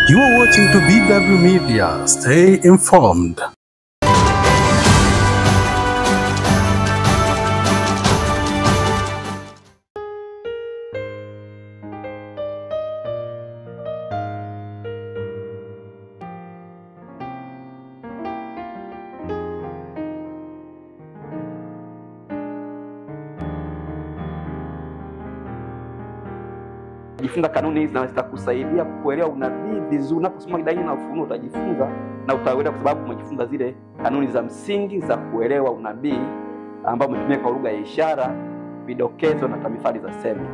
You are watching to BW Media. Stay informed. Jifunza kanuni hizi na zitakusaidia kuelewa unabii vizuri. Unaposoma Danieli na Ufunuo utajifunza na utaelewa, kwa sababu umejifunza zile kanuni za msingi za kuelewa unabii ambao umetumia kwa lugha ya ishara, vidokezo na tamithali za semi.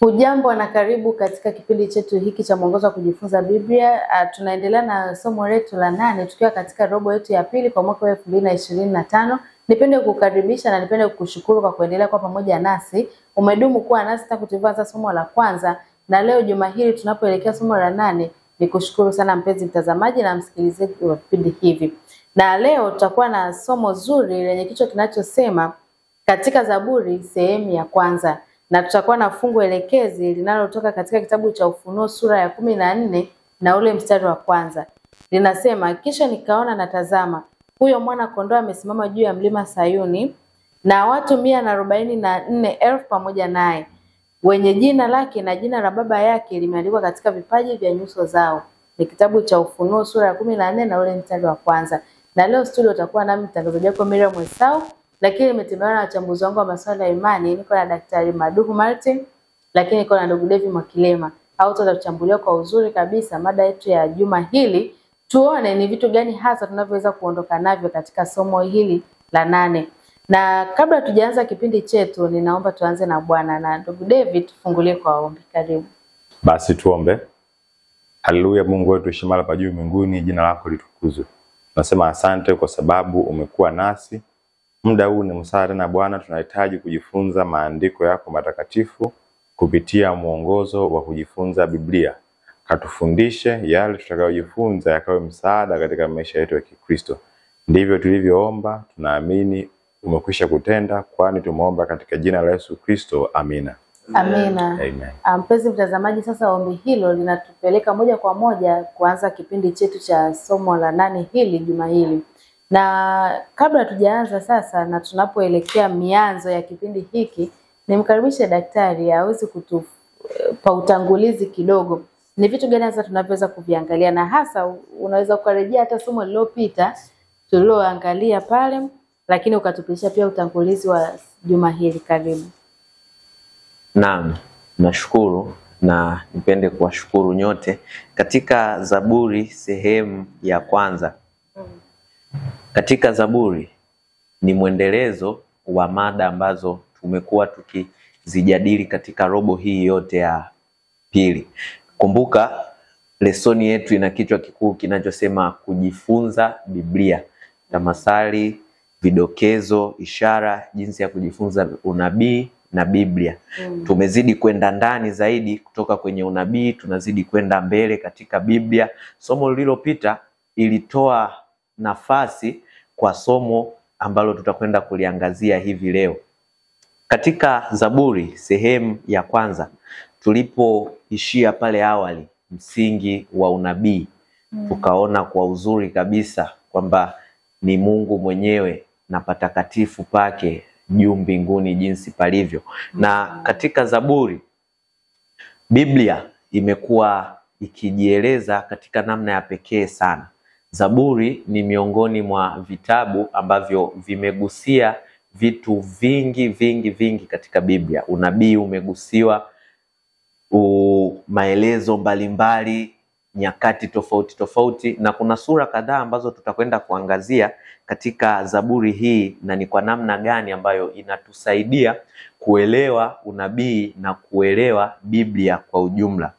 Hujambo na karibu katika kipindi chetu hiki cha mwongozo wa kujifunza Biblia. Tunaendelea na somo letu la 8 tukiwa katika robo yetu ya pili kwa mwaka wa 2025. Nipende kukukaribisha na nipende kukushukuru kwa kuendelea kwa pamoja nasi. Umedumu kuwa nasi tangu tulipoanza somo la kwanza, na leo juma hili tunapoelekea somo la 8. Nikushukuru sana mpenzi mtazamaji na msikilizaji wa vipindi hivi. Na leo tutakuwa na somo zuri lenye kichwa kinachosema katika Zaburi sehemu ya kwanza. Na tutakuwa na fungu elekezi linalotoka katika kitabu cha Ufunuo sura ya 14 na ule mstari wa kwanza. Linasema, kisha nikaona na tazama, huyo mwana kondoo amesimama juu ya mlima Sayuni, na watu 144,000 pamoja naye, wenye jina lake na jina la baba yake limeandikwa katika vipaji vya nyuso zao. Ni kitabu cha Ufunuo sura ya 14 na ule mstari wa kwanza. Na leo studio utakuwa nami mtangazaji wako Miriam Mwesau, lakini nimetembelewa na wachambuzi wangu wa masuala ya imani. Niko na Daktari Maduhu Martin, lakini niko na ndugu Devi Mwakilema. Hao tutachambulia kwa uzuri kabisa mada yetu ya juma hili. Tuone ni vitu gani hasa tunavyoweza kuondoka navyo katika somo hili la 8. Na kabla tujaanza kipindi chetu, ninaomba tuanze na Bwana, na ndugu Devi tufungulie kwa ombi. Karibu. Basi tuombe. Haleluya. Mungu wetu heshima pa juu mbinguni, jina lako litukuzwe. Tunasema asante kwa sababu umekuwa nasi. Muda huu ni msaada na Bwana, tunahitaji kujifunza maandiko yako matakatifu kupitia mwongozo wa kujifunza Biblia. Katufundishe yale tutakayojifunza yakawe msaada katika maisha yetu ya Kikristo. Ndivyo tulivyoomba, tunaamini umekwisha kutenda, kwani tumeomba katika jina la Yesu Kristo. Amina. Amina. Amen. Mpenzi mtazamaji, sasa ombi hilo linatupeleka moja kwa moja kuanza kipindi chetu cha somo la 8 hili juma hili. Na kabla tujaanza sasa na tunapoelekea mianzo ya kipindi hiki, nimkaribishe daktari aweze kutupa utangulizi kidogo. Ni vitu gani hasa tunavyoweza kuviangalia, na hasa unaweza kurejea hata somo lililopita tuliloangalia pale, lakini ukatupisha pia utangulizi wa juma hili. Karibu. Naam, nashukuru na nipende kuwashukuru nyote. Katika Zaburi sehemu ya kwanza. Katika Zaburi ni mwendelezo wa mada ambazo tumekuwa tukizijadili katika robo hii yote ya pili. Kumbuka lesoni yetu ina kichwa kikuu kinachosema kujifunza Biblia. Tamathali, vidokezo, ishara, jinsi ya kujifunza unabii na Biblia. Tumezidi kwenda ndani zaidi kutoka kwenye unabii, tunazidi kwenda mbele katika Biblia. Somo lililopita ilitoa nafasi kwa somo ambalo tutakwenda kuliangazia hivi leo. Katika Zaburi sehemu ya kwanza, tulipoishia pale awali msingi wa unabii, tukaona kwa uzuri kabisa kwamba ni Mungu mwenyewe na patakatifu pake juu mbinguni jinsi palivyo. Na katika Zaburi Biblia imekuwa ikijieleza katika namna ya pekee sana. Zaburi ni miongoni mwa vitabu ambavyo vimegusia vitu vingi katika Biblia. Unabii umegusiwa, maelezo mbalimbali, nyakati tofauti, na kuna sura kadhaa ambazo tutakwenda kuangazia katika Zaburi hii, na ni kwa namna gani ambayo inatusaidia kuelewa unabii na kuelewa Biblia kwa ujumla.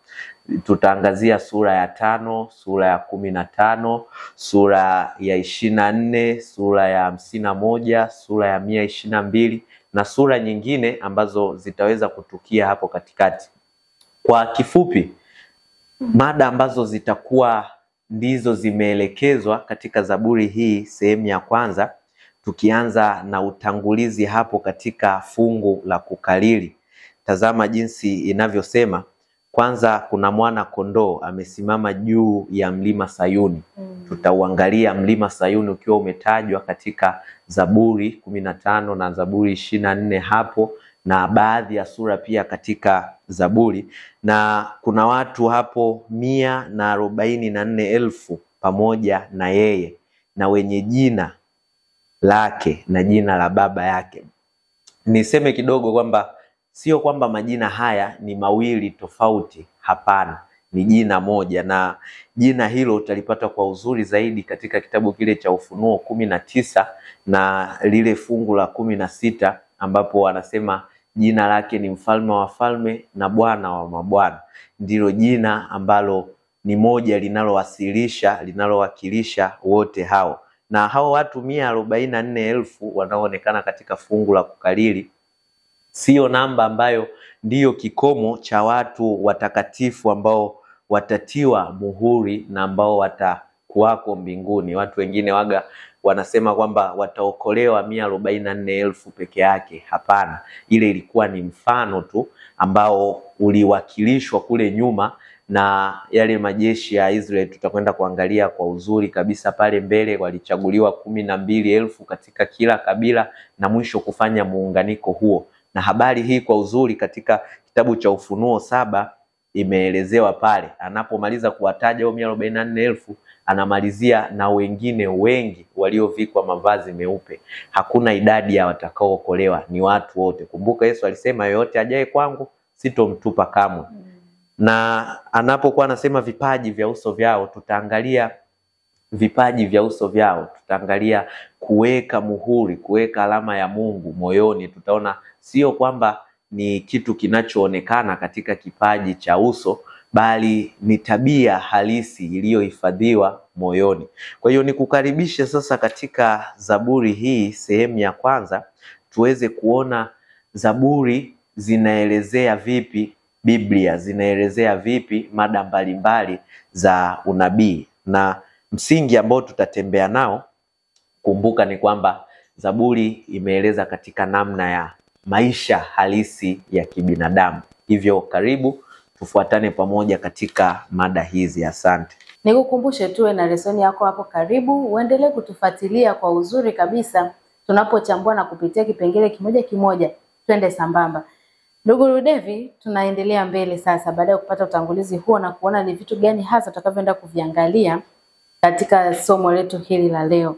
Tutaangazia sura ya 5, sura ya 15, sura ya 24, sura ya 51, sura ya 122 na sura nyingine ambazo zitaweza kutukia hapo katikati. Kwa kifupi, Mada ambazo zitakuwa ndizo zimeelekezwa katika Zaburi hii sehemu ya kwanza, tukianza na utangulizi hapo katika fungu la kukariri. Tazama jinsi inavyosema. Kwanza, kuna mwana kondoo amesimama juu ya mlima Sayuni. Tutauangalia mlima Sayuni ukiwa umetajwa katika Zaburi 15 na Zaburi 24 hapo, na baadhi ya sura pia katika Zaburi. Na kuna watu hapo 144,000 pamoja na yeye, na wenye jina lake na jina la baba yake. Niseme kidogo kwamba sio kwamba majina haya ni mawili tofauti, hapana, ni jina moja, na jina hilo utalipata kwa uzuri zaidi katika kitabu kile cha Ufunuo 19 na lile fungu la 16, ambapo wanasema jina lake ni mfalme wa wafalme na Bwana wa mabwana. Ndilo jina ambalo ni moja linalowakilisha wote hao. Na hao watu 144,000 wanaoonekana katika fungu la kukariri sio namba ambayo ndiyo kikomo cha watu watakatifu ambao watatiwa muhuri na ambao watakuwako mbinguni. Watu wengine waga wanasema kwamba wataokolewa 144,000 peke yake. Hapana, ile ilikuwa ni mfano tu ambao uliwakilishwa kule nyuma na yale majeshi ya Israeli. Tutakwenda kuangalia kwa uzuri kabisa pale mbele, walichaguliwa 12,000 katika kila kabila na mwisho kufanya muunganiko huo. Na habari hii kwa uzuri katika kitabu cha Ufunuo 7 imeelezewa pale. Anapomaliza kuwataja 144,000, anamalizia na wengine wengi waliovikwa mavazi meupe. Hakuna idadi ya watakaookolewa, ni watu wote. Kumbuka Yesu alisema yoyote ajaye kwangu sitomtupa kamwe. Na anapokuwa anasema vipaji vya uso vyao, tutaangalia vipaji vya uso vyao, tutaangalia kuweka muhuri, kuweka alama ya Mungu moyoni. Tutaona sio kwamba ni kitu kinachoonekana katika kipaji cha uso, bali ni tabia halisi iliyohifadhiwa moyoni. Kwa hiyo nikukaribishe sasa katika Zaburi hii sehemu ya kwanza, tuweze kuona Zaburi zinaelezea vipi Biblia, zinaelezea vipi mada mbalimbali za unabii. Na msingi ambao tutatembea nao, kumbuka, ni kwamba Zaburi imeeleza katika namna ya maisha halisi ya kibinadamu. Hivyo karibu tufuatane pamoja katika mada hizi. Asante. Nikukumbushe tuwe na lesoni yako hapo karibu, uendelee kutufuatilia kwa uzuri kabisa tunapochambua na kupitia kipengele kimoja kimoja, twende sambamba. Ndugu Ludevi, tunaendelea mbele sasa baada ya kupata utangulizi huo na kuona ni vitu gani hasa tutakavyoenda kuviangalia katika somo letu hili la leo.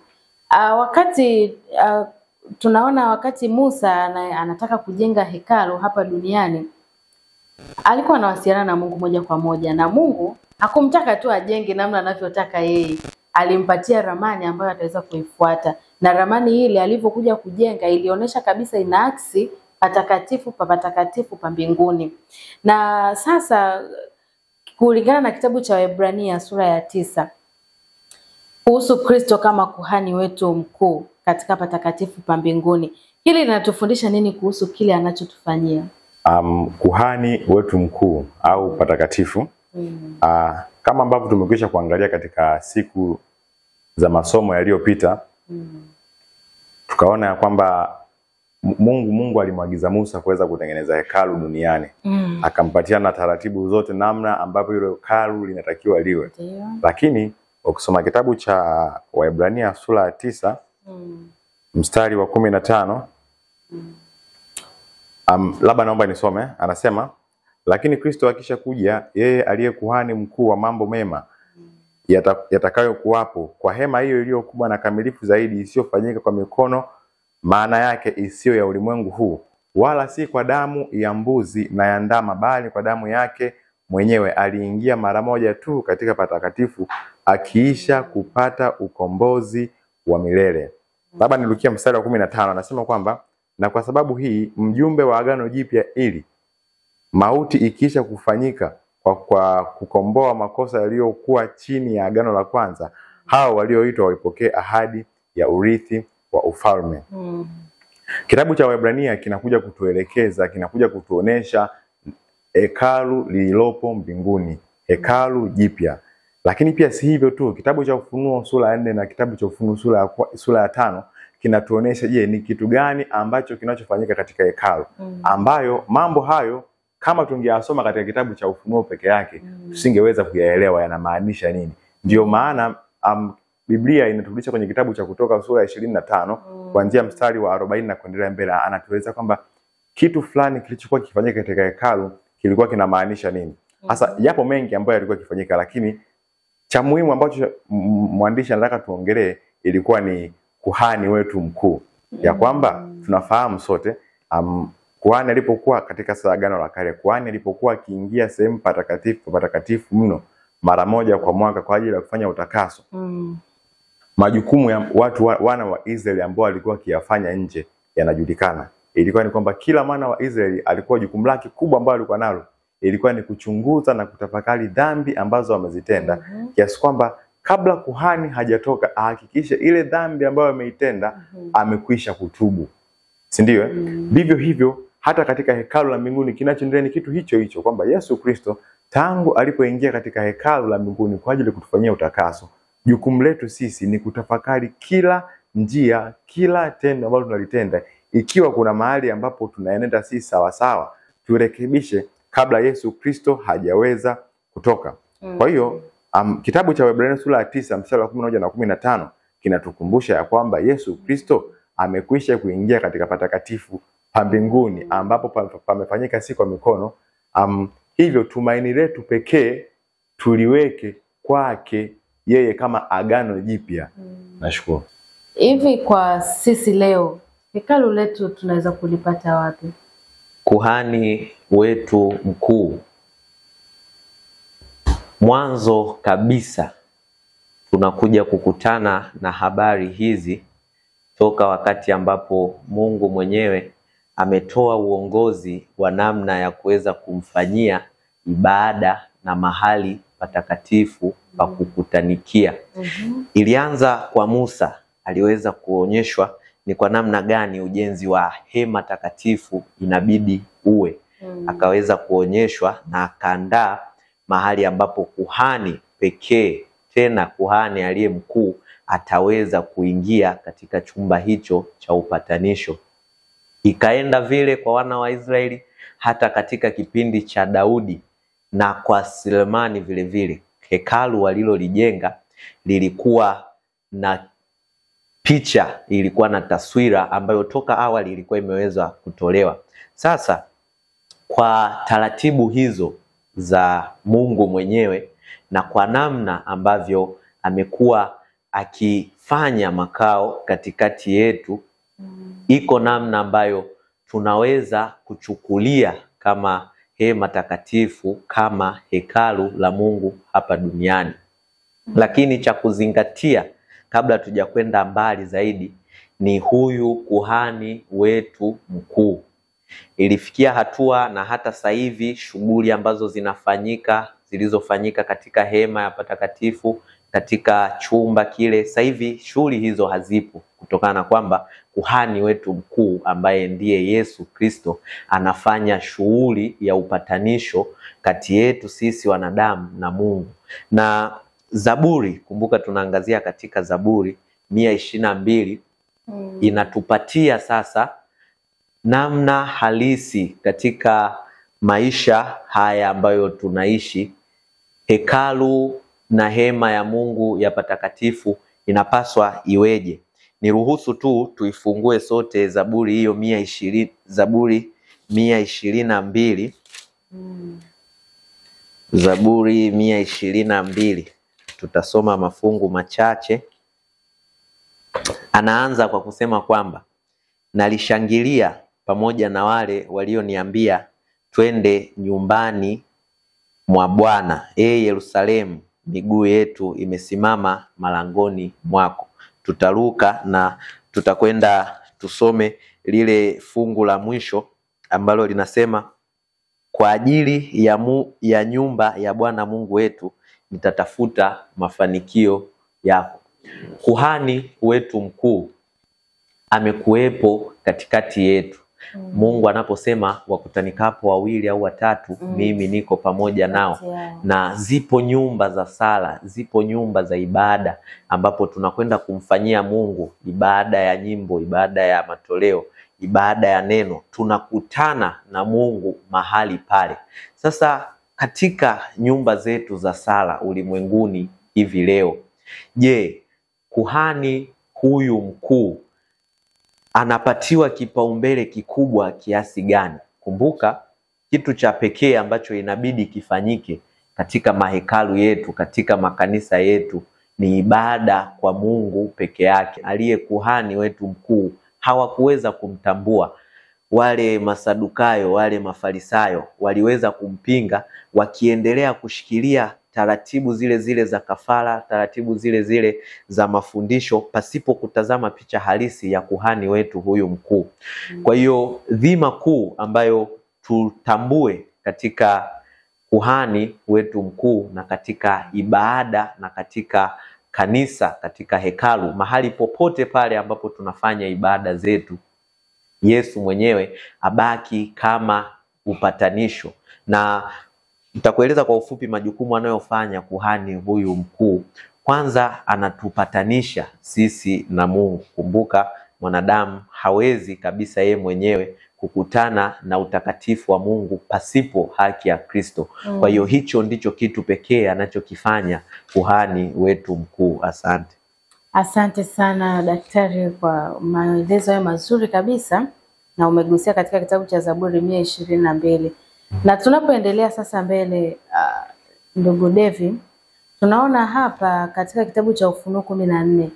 Tunaona wakati Musa anataka kujenga hekalu hapa duniani, alikuwa anawasiliana na Mungu moja kwa moja, na Mungu hakumtaka tu ajenge namna anavyotaka yeye. Alimpatia ramani ambayo ataweza kuifuata, na ramani ile alivyokuja kujenga ilionyesha kabisa inaaksi patakatifu pa patakatifu pa mbinguni. Na sasa kulingana na kitabu cha Waebrania sura ya 9 kuhusu Kristo kama kuhani wetu mkuu katika patakatifu pa mbinguni, hili linatufundisha nini kuhusu kile anachotufanyia? Kuhani wetu mkuu au patakatifu, kama ambavyo tumekwisha kuangalia katika siku za masomo yaliyopita, tukaona ya kwamba Mungu alimwagiza Musa kuweza kutengeneza hekalu duniani. Akampatia na taratibu zote namna ambavyo ile hekalu linatakiwa liwe. Lakini ukisoma kitabu cha Waebrania sura ya 9 mstari wa 15, labda naomba nisome. Anasema, lakini Kristo akisha kuja, yeye aliye kuhani mkuu wa mambo mema yatakayo kuwapo, kwa hema hiyo iliyo kubwa na kamilifu zaidi, isiyofanyika kwa mikono, maana yake isiyo ya ulimwengu huu, wala si kwa damu ya mbuzi na ya ndama, bali kwa damu yake mwenyewe aliingia mara moja tu katika patakatifu, akiisha kupata ukombozi wa milele. Labda nilukia mstari wa 15, anasema kwamba, na kwa sababu hii mjumbe wa agano jipya, ili mauti ikiisha kufanyika kwa kukomboa makosa yaliyokuwa chini ya agano la kwanza, hao walioitwa walipokea ahadi ya urithi wa ufalme. Kitabu cha Waebrania kinakuja kutuelekeza, kinakuja kutuonesha hekalu lililopo mbinguni. hekalu jipya. Lakini pia si hivyo tu, kitabu cha Ufunuo sura ya 4 na kitabu cha Ufunuo sura ya 5 kinatuonesha ni kitu gani ambacho kinachofanyika katika hekalu, ambayo mambo hayo kama tungeasoma katika kitabu cha Ufunuo peke yake tusingeweza kuyaelewa yanamaanisha nini. Ndio maana Biblia inaturudisha kwenye kitabu cha Kutoka sura ya 25 kuanzia mstari wa 40 na kuendelea mbele, anatueleza kwamba kitu fulani kilichokuwa kifanyika katika hekalu kilikuwa kinamaanisha nini. Sasa yapo mengi ambayo yalikuwa kifanyika, lakini cha muhimu ambacho mwandishi anataka tuongelee ilikuwa ni kuhani wetu mkuu. Ya kwamba tunafahamu sote kuhani alipokuwa katika Agano la Kale, kuhani alipokuwa akiingia sehemu patakatifu mno mara moja kwa mwaka kwa ajili ya kufanya utakaso, majukumu ya wana wa Israeli ambao walikuwa kiyafanya nje yanajulikana. Ilikuwa ni kwamba kila mwana wa Israeli alikuwa jukumu lake kubwa ambalo alikuwa nalo ilikuwa ni kuchunguza na kutafakari dhambi ambazo wamezitenda, kiasi kwamba kabla kuhani hajatoka ahakikishe ile dhambi ambayo ameitenda amekwisha kutubu. Si ndio? Vivyo hivyo hata katika hekalu la mbinguni kinachoendelea ni kitu hicho hicho, kwamba Yesu Kristo tangu alipoingia katika hekalu la mbinguni kwa ajili ya kutufanyia utakaso, jukumu letu sisi ni kutafakari kila njia, kila tendo ambalo tunalitenda, ikiwa kuna mahali ambapo tunaenenda si sawa sawa, turekebishe kabla Yesu Kristo hajaweza kutoka. Kwa hiyo kitabu cha Waebrania sura ya 9 mstari wa 11 na 15 kinatukumbusha ya kwamba Yesu Kristo amekwisha kuingia katika patakatifu pa mbinguni ambapo pamefanyika si kwa mikono. Hivyo tumaini letu pekee tuliweke kwake yeye kama agano jipya. Nashukuru. Hivi kwa sisi leo hekalu letu tunaweza kulipata wapi? Kuhani wetu mkuu, mwanzo kabisa tunakuja kukutana na habari hizi toka wakati ambapo Mungu mwenyewe ametoa uongozi wa namna ya kuweza kumfanyia ibada na mahali patakatifu pa kukutanikia. Ilianza kwa Musa, aliweza kuonyeshwa ni kwa namna gani ujenzi wa hema takatifu inabidi uwe. Akaweza kuonyeshwa na akaandaa mahali ambapo kuhani pekee, tena kuhani aliye mkuu, ataweza kuingia katika chumba hicho cha upatanisho. Ikaenda vile kwa wana wa Israeli hata katika kipindi cha Daudi na kwa Sulemani vile vile. Hekalu walilolijenga lilikuwa na picha, ilikuwa na taswira ambayo toka awali ilikuwa imeweza kutolewa. Sasa kwa taratibu hizo za Mungu mwenyewe na kwa namna ambavyo amekuwa akifanya makao katikati yetu, iko namna ambayo tunaweza kuchukulia kama hema takatifu, kama hekalu la Mungu hapa duniani. Lakini cha kuzingatia kabla tujakwenda mbali zaidi ni huyu kuhani wetu mkuu. Ilifikia hatua na hata sasa hivi shughuli ambazo zilizofanyika katika hema ya patakatifu, katika chumba kile, sasa hivi shughuli hizo hazipo, kutokana na kwamba kuhani wetu mkuu ambaye ndiye Yesu Kristo anafanya shughuli ya upatanisho kati yetu sisi wanadamu na Mungu. Na Zaburi, kumbuka tunaangazia katika Zaburi 122, inatupatia sasa namna halisi katika maisha haya ambayo tunaishi. Hekalu na hema ya Mungu ya patakatifu inapaswa iweje. Niruhusu tu tuifungue sote Zaburi hiyo 120, Zaburi 122. Zaburi 122. Tutasoma mafungu machache. Anaanza kwa kusema kwamba nalishangilia pamoja na wale walioniambia twende nyumbani mwa Bwana. Yerusalemu, miguu yetu imesimama malangoni mwako. Tutaruka na tutakwenda tusome lile fungu la mwisho ambalo linasema kwa ajili ya nyumba ya Bwana Mungu wetu nitatafuta mafanikio yako. Kuhani wetu mkuu amekuwepo katikati yetu, Mungu anaposema wakutanikapo wawili au watatu, mimi niko pamoja nao. Na zipo nyumba za sala, zipo nyumba za ibada ambapo tunakwenda kumfanyia Mungu ibada ya nyimbo, ibada ya matoleo, ibada ya neno. Tunakutana na Mungu mahali pale. Sasa katika nyumba zetu za sala ulimwenguni hivi leo, je, kuhani huyu mkuu anapatiwa kipaumbele kikubwa kiasi gani? Kumbuka, kitu cha pekee ambacho inabidi kifanyike katika mahekalu yetu, katika makanisa yetu, ni ibada kwa Mungu peke yake. Aliye kuhani wetu mkuu hawakuweza kumtambua. Wale Masadukayo, wale Mafarisayo waliweza kumpinga, wakiendelea kushikilia taratibu zile zile za kafara, taratibu zile zile za mafundisho, pasipo kutazama picha halisi ya kuhani wetu huyu mkuu. Kwa hiyo dhima kuu ambayo tutambue katika kuhani wetu mkuu na katika ibada na katika kanisa, katika hekalu, mahali popote pale ambapo tunafanya ibada zetu, Yesu mwenyewe abaki kama upatanisho. Na nitakueleza kwa ufupi majukumu anayofanya kuhani huyu mkuu. Kwanza, anatupatanisha sisi na Mungu. Kumbuka, mwanadamu hawezi kabisa yeye mwenyewe kukutana na utakatifu wa Mungu pasipo haki ya Kristo. Kwa hiyo hicho ndicho kitu pekee anachokifanya kuhani wetu mkuu. Asante. Asante sana daktari kwa maelezo hayo mazuri kabisa, na umegusia katika kitabu cha Zaburi 122. Na tunapoendelea sasa mbele, ndugu Devi, tunaona hapa katika kitabu cha Ufunuo 14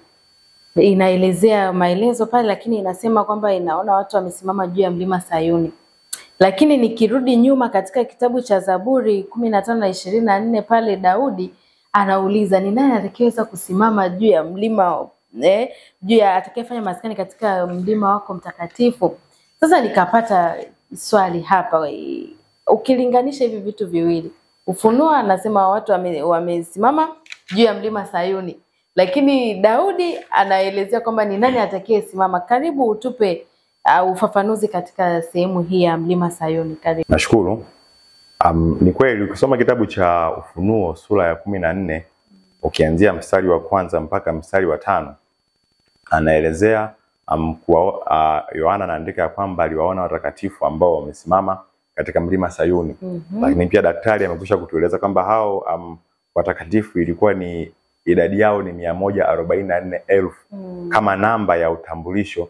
inaelezea maelezo pale, lakini inasema kwamba inaona watu wamesimama juu ya mlima Sayuni. Lakini nikirudi nyuma katika kitabu cha Zaburi 15 na 24, pale Daudi anauliza ni nani atakayeweza kusimama juu ya mlima, juu ya atakayefanya maskani katika mlima wako mtakatifu. Sasa nikapata swali hapa, ukilinganisha hivi vitu viwili, Ufunuo anasema watu wamesimama juu ya mlima Sayuni, lakini Daudi anaelezea kwamba ni nani atakayesimama. Karibu utupe ufafanuzi katika sehemu hii ya mlima Sayuni. Karibu. Nashukuru. Ni kweli ukisoma kitabu cha Ufunuo sura ya 14 ukianzia mstari wa kwanza mpaka mstari wa 5, anaelezea Yohana anaandika ya kwamba aliwaona watakatifu ambao wamesimama katika mlima Sayuni. Lakini pia daktari amekwisha kutueleza kwamba hao watakatifu ilikuwa ni idadi yao ni 144,000 kama namba ya utambulisho,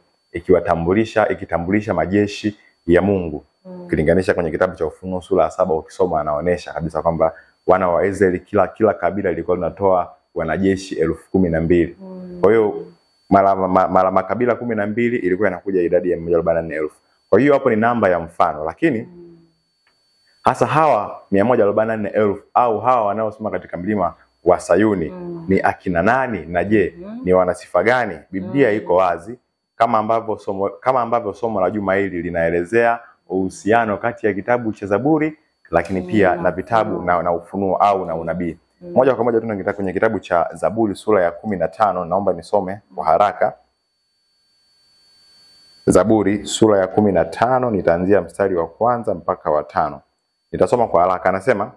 ikitambulisha majeshi ya Mungu. Ukilinganisha kwenye kitabu cha Ufunuo sura ya 7 ukisoma, anaonesha kabisa kwamba wana wa Israeli kila kabila lilikuwa linatoa wanajeshi 12,000. Kwa hiyo mara makabila 12 ilikuwa inakuja idadi ya 144,000. Kwa hiyo hapo ni namba ya mfano, lakini hasa hawa 144,000 au hawa wanaosoma katika mlima wa Sayuni ni akina nani, na je, ni wanasifa gani? Biblia iko wazi kama ambavyo somo la juma hili linaelezea uhusiano kati ya kitabu cha Zaburi lakini pia na vitabu na Ufunuo au na unabii. Moja kwa moja tunaenda kwenye kitabu cha Zaburi sura ya 15. Naomba nisome kwa haraka. Zaburi sura ya 15, nitaanzia mstari wa kwanza mpaka wa 5. Nitasoma kwa haraka. Anasema,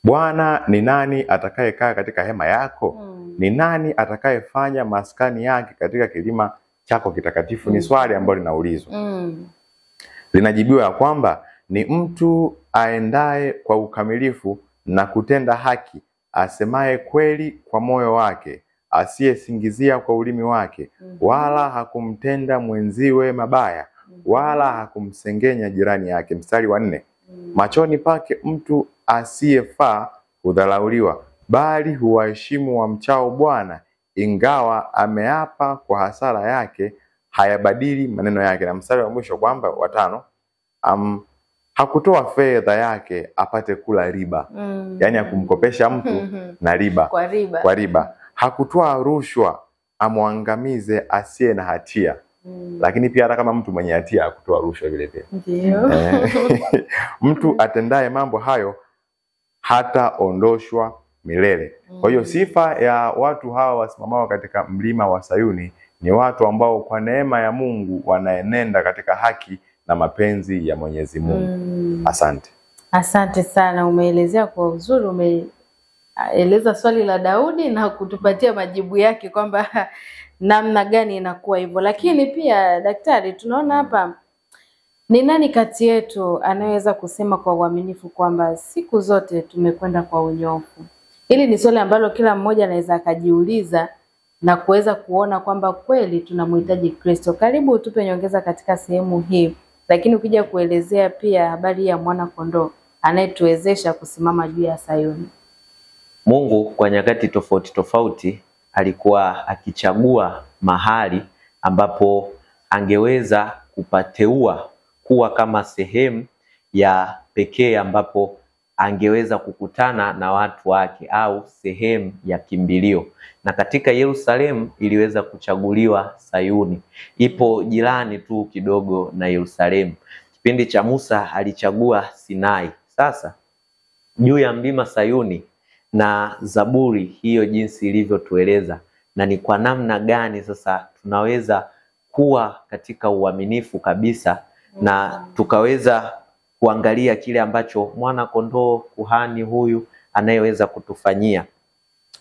Bwana, ni nani atakayekaa katika hema yako? Ni nani atakayefanya maskani yake katika kilima chako kitakatifu? Ni swali ambalo linaulizwa. Linajibiwa ya kwamba ni mtu aendaye kwa ukamilifu na kutenda haki, asemaye kweli kwa moyo wake, asiyesingizia kwa ulimi wake, wala hakumtenda mwenziwe mabaya, wala hakumsengenya jirani yake. Mstari wa 4, machoni pake mtu asiyefaa hudharauliwa, bali huwaheshimu wamchao Bwana, ingawa ameapa kwa hasara yake, hayabadili maneno yake. Na mstari wa mwisho kwamba wa 5, hakutoa fedha yake apate kula riba. Yani hakumkopesha mtu na riba kwa riba. Hakutoa rushwa amwangamize asiye na hatia. Lakini pia hata kama mtu mwenye hatia hakutoa rushwa vile vile. Ndio. Mtu atendaye mambo hayo hata ondoshwa milele. Kwa hiyo sifa ya watu hawa wasimamao katika mlima wa Sayuni Ni watu ambao kwa neema ya Mungu wanaenenda katika haki na mapenzi ya Mwenyezi Mungu. Asante. Asante sana, umeelezea kwa uzuri, umeeleza swali la Daudi na kutupatia majibu yake kwamba namna gani inakuwa hivyo. Lakini pia daktari, tunaona hapa, ni nani kati yetu anayeweza kusema kwa uaminifu kwamba siku zote tumekwenda kwa unyofu? Hili ni swali ambalo kila mmoja anaweza akajiuliza na kuweza kuona kwamba kweli tunamhitaji Kristo. Karibu utupe nyongeza katika sehemu hii, lakini ukija kuelezea pia habari ya mwana kondoo anayetuwezesha kusimama juu ya Sayuni. Mungu kwa nyakati tofauti tofauti alikuwa akichagua mahali ambapo angeweza kupateua kuwa kama sehemu ya pekee ambapo angeweza kukutana na watu wake au sehemu ya kimbilio. Na katika Yerusalemu iliweza kuchaguliwa Sayuni. Ipo jirani tu kidogo na Yerusalemu. Kipindi cha Musa alichagua Sinai. Sasa juu ya mlima Sayuni na Zaburi hiyo jinsi ilivyotueleza, na ni kwa namna gani sasa tunaweza kuwa katika uaminifu kabisa na tukaweza kuangalia kile ambacho mwana kondoo kuhani huyu anayeweza kutufanyia.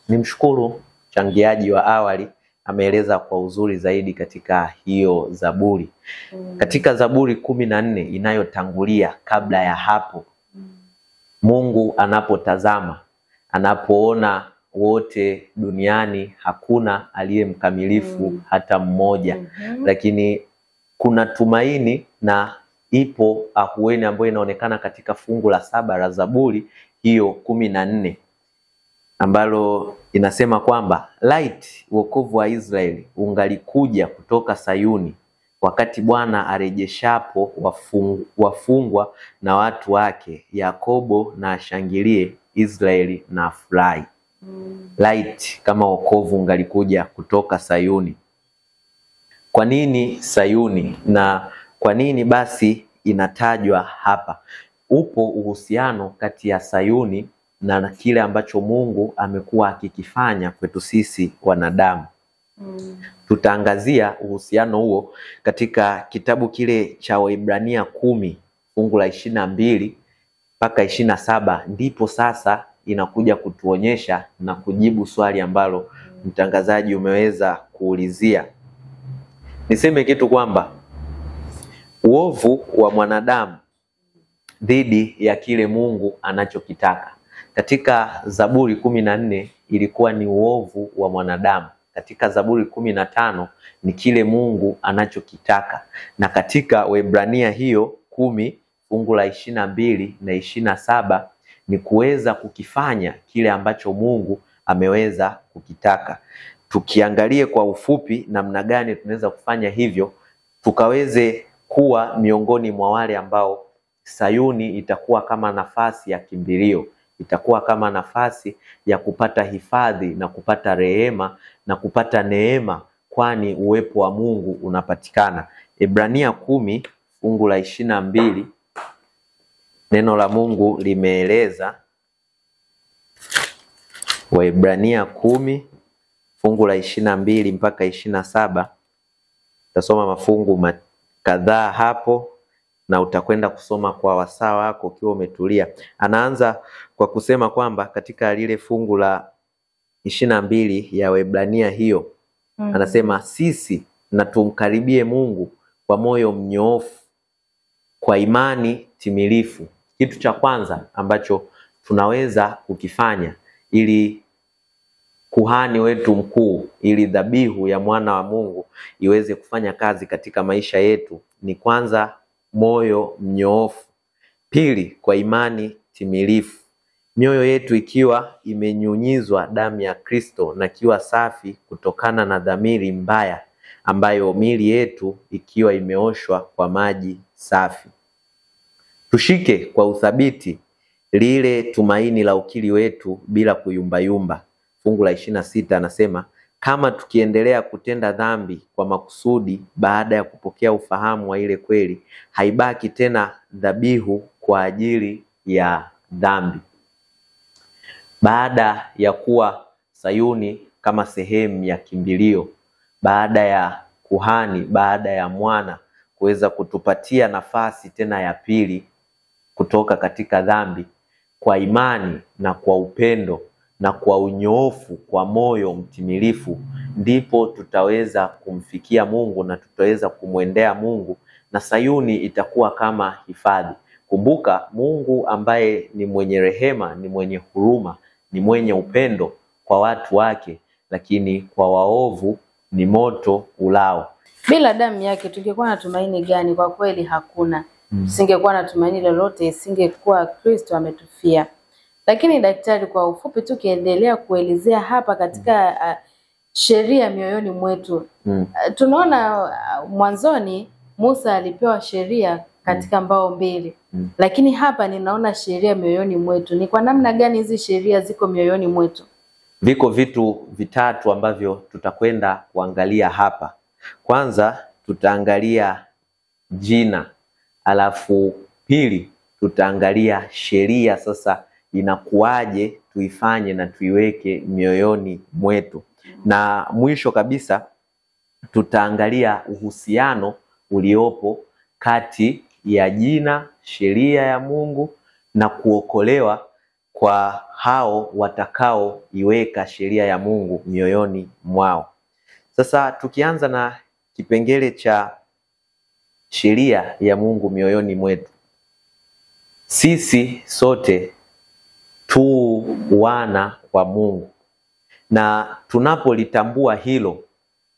Nimshukuru changiaji wa awali, ameeleza kwa uzuri zaidi katika hiyo Zaburi. Katika Zaburi 14 inayotangulia kabla ya hapo, Mungu anapotazama, anapoona wote duniani hakuna aliye mkamilifu hata mmoja, lakini kuna tumaini na ipo ahueni ambayo inaonekana katika fungu la 7 la Zaburi hiyo 14, ambalo inasema kwamba light wokovu wa Israeli ungalikuja kutoka Sayuni, wakati Bwana arejeshapo wafungwa na watu wake, Yakobo na ashangilie, Israeli na afurahi. Light kama wokovu ungalikuja kutoka Sayuni. Kwa nini Sayuni na kwa nini basi inatajwa hapa? Upo uhusiano kati ya Sayuni na kile ambacho Mungu amekuwa akikifanya kwetu sisi wanadamu. Tutaangazia uhusiano huo katika kitabu kile cha Waebrania 10 fungu la 22 mpaka 27, ndipo sasa inakuja kutuonyesha na kujibu swali ambalo mtangazaji umeweza kuulizia. Niseme kitu kwamba uovu wa mwanadamu dhidi ya kile Mungu anachokitaka. Katika Zaburi 14 ilikuwa ni uovu wa mwanadamu. Katika Zaburi 15 ni kile Mungu anachokitaka. Na katika Waebrania hiyo 10 fungu la 22 na 27 ni kuweza kukifanya kile ambacho Mungu ameweza kukitaka. Tukiangalie kwa ufupi namna gani tunaweza kufanya hivyo, tukaweze kuwa miongoni mwa wale ambao Sayuni itakuwa kama nafasi ya kimbilio, itakuwa kama nafasi ya kupata hifadhi na kupata rehema na kupata neema, kwani uwepo wa Mungu unapatikana. Ebrania 10 fungu la 22 neno la Mungu limeeleza. Waebrania 10 fungu la 22 mpaka 27. Utasoma mafungu kadhaa hapo na utakwenda kusoma kwa wasaa wako ukiwa umetulia. Anaanza kwa kusema kwamba katika lile fungu la 22 ya Waebrania hiyo, anasema sisi na tumkaribie Mungu kwa moyo mnyoofu, kwa imani timilifu. Kitu cha kwanza ambacho tunaweza kukifanya ili kuhani wetu mkuu, ili dhabihu ya mwana wa Mungu iweze kufanya kazi katika maisha yetu, ni kwanza moyo mnyoofu. Pili, kwa imani timilifu. Mioyo yetu ikiwa imenyunyizwa damu ya Kristo na kiwa safi kutokana na dhamiri mbaya, ambayo miili yetu ikiwa imeoshwa kwa maji safi. Tushike kwa uthabiti lile tumaini la ukiri wetu bila kuyumbayumba. Fungu la 26 anasema, kama tukiendelea kutenda dhambi kwa makusudi baada ya kupokea ufahamu wa ile kweli, haibaki tena dhabihu kwa ajili ya dhambi. Baada ya kuwa Sayuni kama sehemu ya kimbilio, baada ya kuhani, baada ya mwana kuweza kutupatia nafasi tena ya pili kutoka katika dhambi, kwa imani na kwa upendo na kwa unyoofu, kwa moyo mtimilifu, ndipo tutaweza kumfikia Mungu na tutaweza kumwendea Mungu, na Sayuni itakuwa kama hifadhi. Kumbuka, Mungu ambaye ni mwenye rehema, ni mwenye huruma, ni mwenye upendo kwa watu wake, lakini kwa waovu ni moto ulao. Bila damu yake tungekuwa na tumaini gani? Kwa kweli hakuna. Tusingekuwa na tumaini lolote, isingekuwa Kristo ametufia. Lakini daktari, kwa ufupi tu kiendelea kuelezea hapa katika sheria mioyoni mwetu. Tunaona mwanzoni Musa alipewa sheria katika mbao mbili. Lakini hapa ninaona sheria mioyoni mwetu. Ni kwa namna gani hizi sheria ziko mioyoni mwetu? Viko vitu vitatu ambavyo tutakwenda kuangalia hapa. Kwanza tutaangalia jina, alafu pili tutaangalia sheria sasa inakuwaje tuifanye na tuiweke mioyoni mwetu, na mwisho kabisa tutaangalia uhusiano uliopo kati ya jina, sheria ya Mungu na kuokolewa kwa hao watakao iweka sheria ya Mungu mioyoni mwao. Sasa tukianza na kipengele cha sheria ya Mungu mioyoni mwetu. Sisi sote tu wana wa Mungu, na tunapolitambua hilo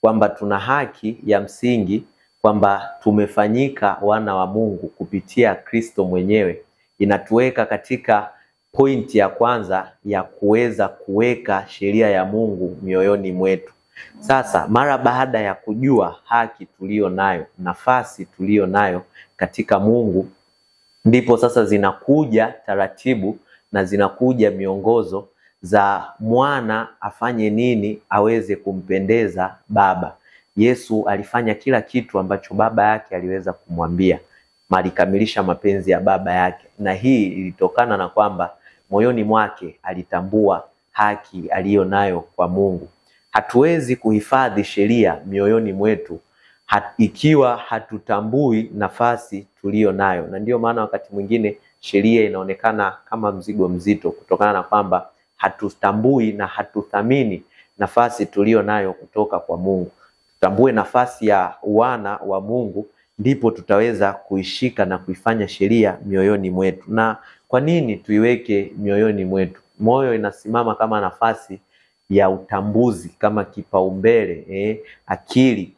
kwamba tuna haki ya msingi kwamba tumefanyika wana wa Mungu kupitia Kristo mwenyewe, inatuweka katika pointi ya kwanza ya kuweza kuweka sheria ya Mungu mioyoni mwetu. Sasa mara baada ya kujua haki tulio nayo, nafasi tulio nayo katika Mungu, ndipo sasa zinakuja taratibu na zinakuja miongozo za mwana afanye nini aweze kumpendeza Baba. Yesu alifanya kila kitu ambacho Baba yake aliweza kumwambia, alikamilisha mapenzi ya Baba yake, na hii ilitokana na kwamba moyoni mwake alitambua haki aliyo nayo kwa Mungu. Hatuwezi kuhifadhi sheria mioyoni mwetu ikiwa hatutambui nafasi tulio nayo, na ndiyo maana wakati mwingine sheria inaonekana kama mzigo mzito, kutokana na kwamba hatutambui na hatuthamini nafasi tulio nayo kutoka kwa Mungu. Tutambue nafasi ya wana wa Mungu, ndipo tutaweza kuishika na kuifanya sheria mioyoni mwetu. Na kwa nini tuiweke mioyoni mwetu? Moyo inasimama kama nafasi ya utambuzi, kama kipaumbele, akili.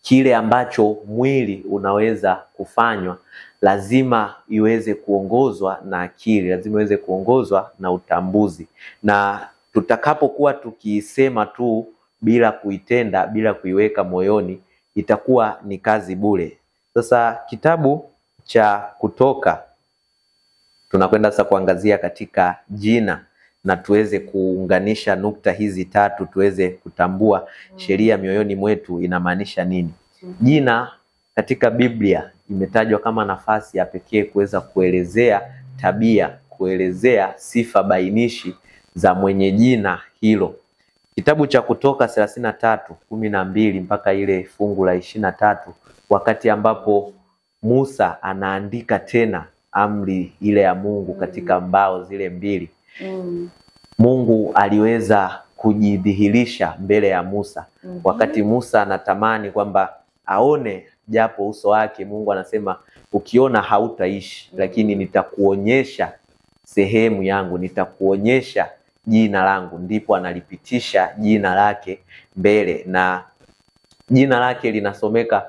Kile ambacho mwili unaweza kufanywa lazima iweze kuongozwa na akili, lazima iweze kuongozwa na utambuzi. Na tutakapokuwa tukisema tu bila kuitenda, bila kuiweka moyoni, itakuwa ni kazi bure. Sasa kitabu cha Kutoka tunakwenda sasa kuangazia katika jina, na tuweze kuunganisha nukta hizi tatu, tuweze kutambua sheria mioyoni mwetu inamaanisha nini. Jina katika Biblia imetajwa kama nafasi ya pekee kuweza kuelezea tabia, kuelezea sifa bainishi za mwenye jina hilo. Kitabu cha Kutoka 33:12 mpaka ile fungu la 23, wakati ambapo Musa anaandika tena amri ile ya Mungu katika mbao zile mbili. Mungu aliweza kujidhihirisha mbele ya Musa. Wakati Musa anatamani kwamba aone japo uso wake, Mungu anasema ukiona hautaishi, lakini nitakuonyesha sehemu yangu, nitakuonyesha jina langu. Ndipo analipitisha jina lake mbele, na jina lake linasomeka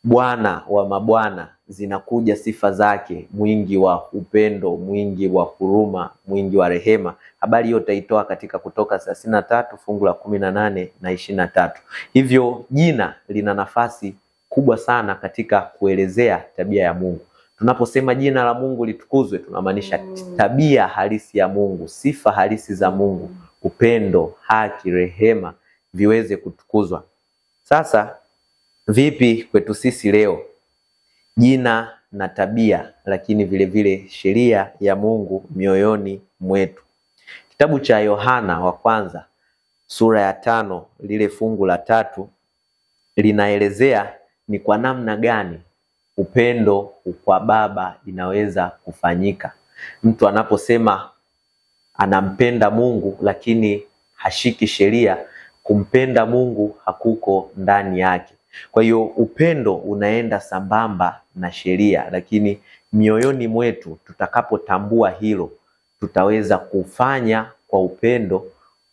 Bwana wa mabwana. Zinakuja sifa zake, mwingi wa upendo, mwingi wa huruma, mwingi wa rehema. Habari hiyo utaitoa katika Kutoka 33 fungu la 18 na 23. Hivyo jina lina nafasi kubwa sana katika kuelezea tabia ya Mungu. Tunaposema jina la Mungu litukuzwe, tunamaanisha tabia halisi ya Mungu, sifa halisi za Mungu, upendo, haki, rehema viweze kutukuzwa. Sasa vipi kwetu sisi leo? Jina na tabia, lakini vile vile sheria ya Mungu mioyoni mwetu. Kitabu cha Yohana wa kwanza sura ya 5 lile fungu la 3 linaelezea ni kwa namna gani upendo kwa baba inaweza kufanyika. Mtu anaposema anampenda Mungu lakini hashiki sheria, kumpenda Mungu hakuko ndani yake. Kwa hiyo upendo unaenda sambamba na sheria, lakini mioyoni mwetu tutakapotambua hilo, tutaweza kufanya kwa upendo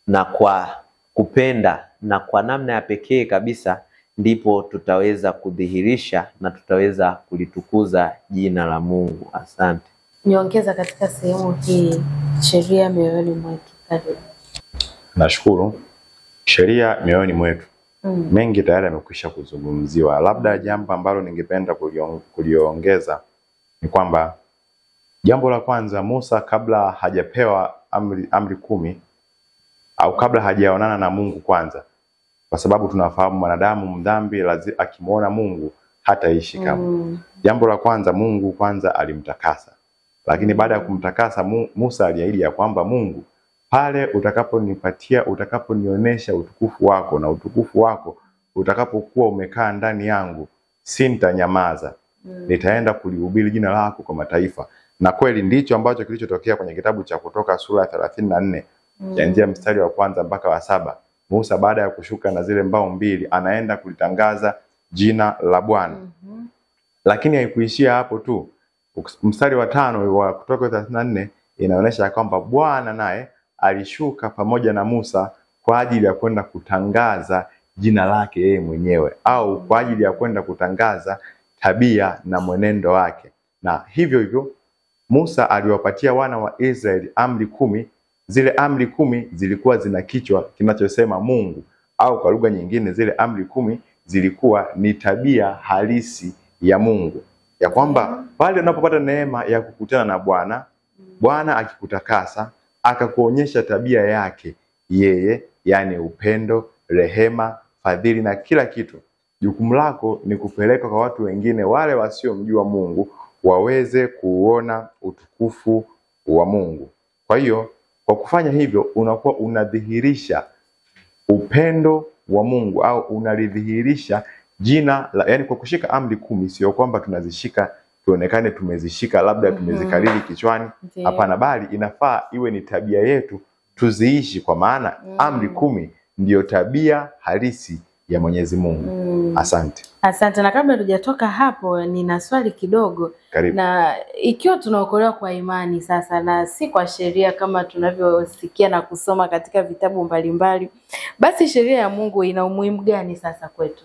na kwa kupenda, na kwa namna ya pekee kabisa ndipo tutaweza kudhihirisha na tutaweza kulitukuza jina la Mungu. Asante. Niongeza katika sehemu hii, sheria mioyoni mwetu. Karibu. Nashukuru. Sheria mioyoni mwetu. Mengi tayari yamekwisha kuzungumziwa. Labda jambo ambalo ningependa kuliongeza ni kwamba jambo la kwanza, Musa kabla hajapewa amri 10 au kabla hajaonana na Mungu kwanza, kwa sababu tunafahamu mwanadamu mdhambi akimuona Mungu hataishi kama. Jambo la kwanza, Mungu kwanza alimtakasa. Lakini baada ya kumtakasa, Musa aliahidi ya kwamba Mungu, pale utakaponionyesha utukufu wako, na utukufu wako utakapokuwa umekaa ndani yangu, sintanyamaza. Nitaenda kulihubiri jina lako kwa mataifa. Na kweli ndicho ambacho kilichotokea kwenye kitabu cha Kutoka sura ya 34 kuanzia mstari wa 1 mpaka wa 7. Musa baada ya kushuka na zile mbao 2 anaenda kulitangaza jina la Bwana. Lakini haikuishia hapo tu. Mstari wa 5 wa Kutoka 34 inaonyesha kwamba Bwana naye alishuka pamoja na Musa kwa ajili ya kwenda kutangaza jina lake yeye mwenyewe, au kwa ajili ya kwenda kutangaza tabia na mwenendo wake. Na hivyo hivyo Musa aliwapatia wana wa Israeli amri 10. Zile amri 10 zilikuwa zina kichwa kinachosema Mungu, au kwa lugha nyingine zile amri 10 zilikuwa ni tabia halisi ya Mungu. Ya kwamba pale unapopata neema ya kukutana na Bwana, Bwana akikutakasa, akakuonyesha tabia yake yeye, yani upendo, rehema, fadhili na kila kitu, jukumu lako ni kupeleka kwa watu wengine, wale wasiomjua Mungu, waweze kuona utukufu wa Mungu. Kwa hiyo kwa kufanya hivyo unakuwa unadhihirisha upendo wa Mungu, au unalidhihirisha jina la, yani kwa kushika amri 10 sio kwamba tunazishika tuonekane tumezishika labda tumezikariri kichwani. Hapana, bali inafaa iwe ni tabia yetu tuziishi, kwa maana amri 10 ndiyo tabia halisi ya Mwenyezi Mungu. Asante. Asante. Na kabla tujatoka hapo, nina swali kidogo. Karibu. Na ikiwa tunaokolewa kwa imani sasa na si kwa sheria kama tunavyosikia na kusoma katika vitabu mbalimbali, basi sheria ya Mungu ina umuhimu gani sasa kwetu?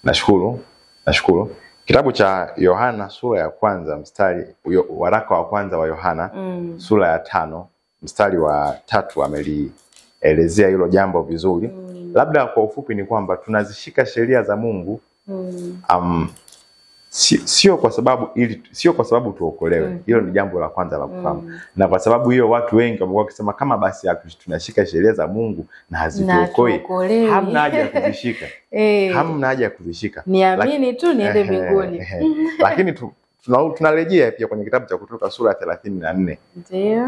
Nashukuru. Kitabu cha Yohana sura ya 1 waraka wa kwanza wa Yohana sura ya 5 mstari wa 3 amelielezea hilo jambo vizuri. Labda kwa ufupi ni kwamba tunazishika sheria za Mungu sio kwa sababu tuokolewe. Hilo ni jambo la kwanza la kufahamu. Na kwa sababu hiyo watu wengi wamekuwa wakisema kama basi tunashika sheria za Mungu na hazituokoi, hamna haja ya kuzishika. Hamna haja ya kuzishika. Niamini tu niende mbinguni. Lakini tunarejea pia kwenye kitabu cha Kutoka sura ya 34. Ndio.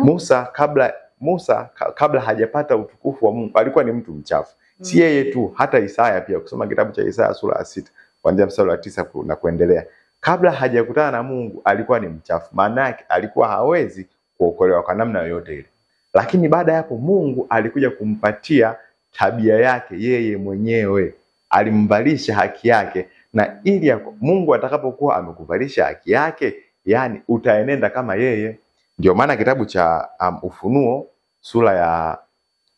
Musa kabla hajapata utukufu wa Mungu alikuwa ni mtu mchafu. Si yeye tu, hata Isaya pia, kusoma kitabu cha Isaya sura ya 6 kuanzia mstari wa 9 na kuendelea. Kabla hajakutana na Mungu alikuwa ni mchafu. Maana yake alikuwa hawezi kuokolewa kwa namna yoyote ile. Lakini baada ya hapo Mungu alikuja kumpatia tabia yake yeye mwenyewe. Alimvalisha haki yake, na ili Mungu atakapokuwa amekuvalisha haki yake, yani utaenenda kama yeye. Ndio maana kitabu cha Ufunuo sura ya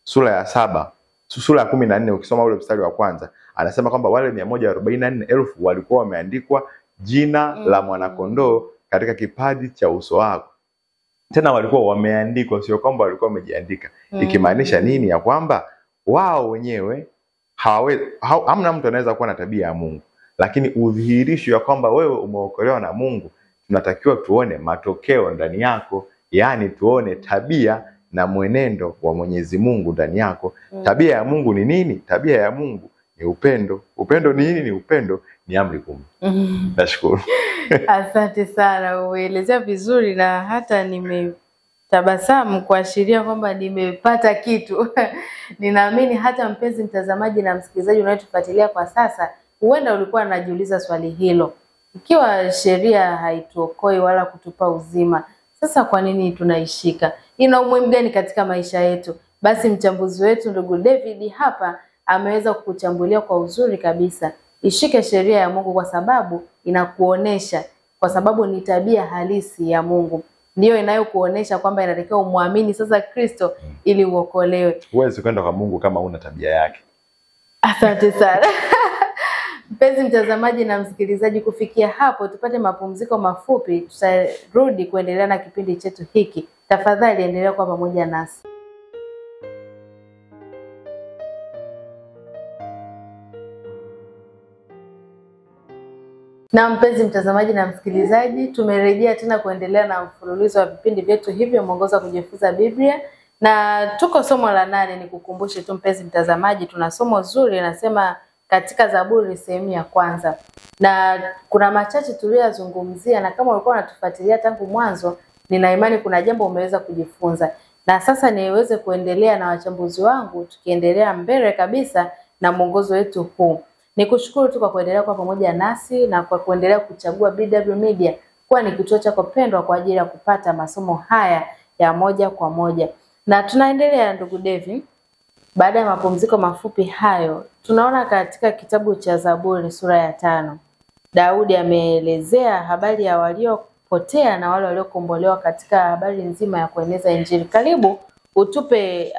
7 sura ya 14 ukisoma ule mstari wa 1 anasema kwamba wale 144,000 walikuwa wameandikwa jina la mwanakondoo katika kipaji cha uso wako. Tena walikuwa wameandikwa, sio kwamba walikuwa wamejiandika. Ikimaanisha nini? Ya kwamba wao wenyewe hamna mtu anaweza kuwa na tabia ya Mungu, lakini udhihirisho ya kwamba wewe umeokolewa na Mungu, tunatakiwa tuone matokeo ndani yako, yani tuone tabia na mwenendo wa Mwenyezi Mungu ndani yako. Tabia ya Mungu ni nini? Tabia ya Mungu ni upendo. Upendo ni nini? Ni upendo ni amri 10. Nashukuru. Asante sana, umeelezea vizuri na hata nimetabasamu kuashiria kwamba nimepata kitu. Ninaamini hata mpenzi mtazamaji na msikilizaji unayetufuatilia kwa sasa huenda ulikuwa unajiuliza swali hilo. Ikiwa sheria haituokoi wala kutupa uzima, sasa kwa nini tunaishika? Ina umuhimu gani katika maisha yetu? Basi mchambuzi wetu ndugu David hapa ameweza kukuchambulia kwa uzuri kabisa. Ishike sheria ya Mungu kwa sababu inakuonesha, kwa sababu ni tabia halisi ya Mungu. Ndiyo inayokuonesha kwamba inatakiwa umwamini sasa Kristo ili uokolewe. Huwezi kwenda kwa Mungu kama una tabia yake. Asante sana. Mpenzi mtazamaji na msikilizaji, kufikia hapo tupate mapumziko mafupi, tutarudi kuendelea na kipindi chetu hiki. Tafadhali endelea kwa pamoja nasi. Na mpenzi mtazamaji na msikilizaji, tumerejea tena kuendelea na mfululizo wa vipindi vyetu hivyo mwongozo wa kujifunza Biblia, na tuko somo la 8. Nikukumbushe tu mpenzi mtazamaji, tuna somo zuri nasema katika Zaburi sehemu ya kwanza, na kuna machache tuliyozungumzia, na kama ulikuwa unatufuatilia tangu mwanzo, nina imani kuna jambo umeweza kujifunza. Na sasa niweze kuendelea na wachambuzi wangu tukiendelea mbele kabisa na mwongozo wetu huu. Nikushukuru tu kwa kuendelea kwa pamoja nasi na kwa kuendelea kuchagua BW Media kuwa ni kituo chako pendwa kwa ajili ya kupata masomo haya ya moja kwa moja. Na tunaendelea ndugu Devi. Baada ya mapumziko mafupi hayo, tunaona katika kitabu cha Zaburi sura ya 5. Daudi ameelezea habari ya waliopotea na wale waliokombolewa katika habari nzima ya kueneza Injili. Karibu utupe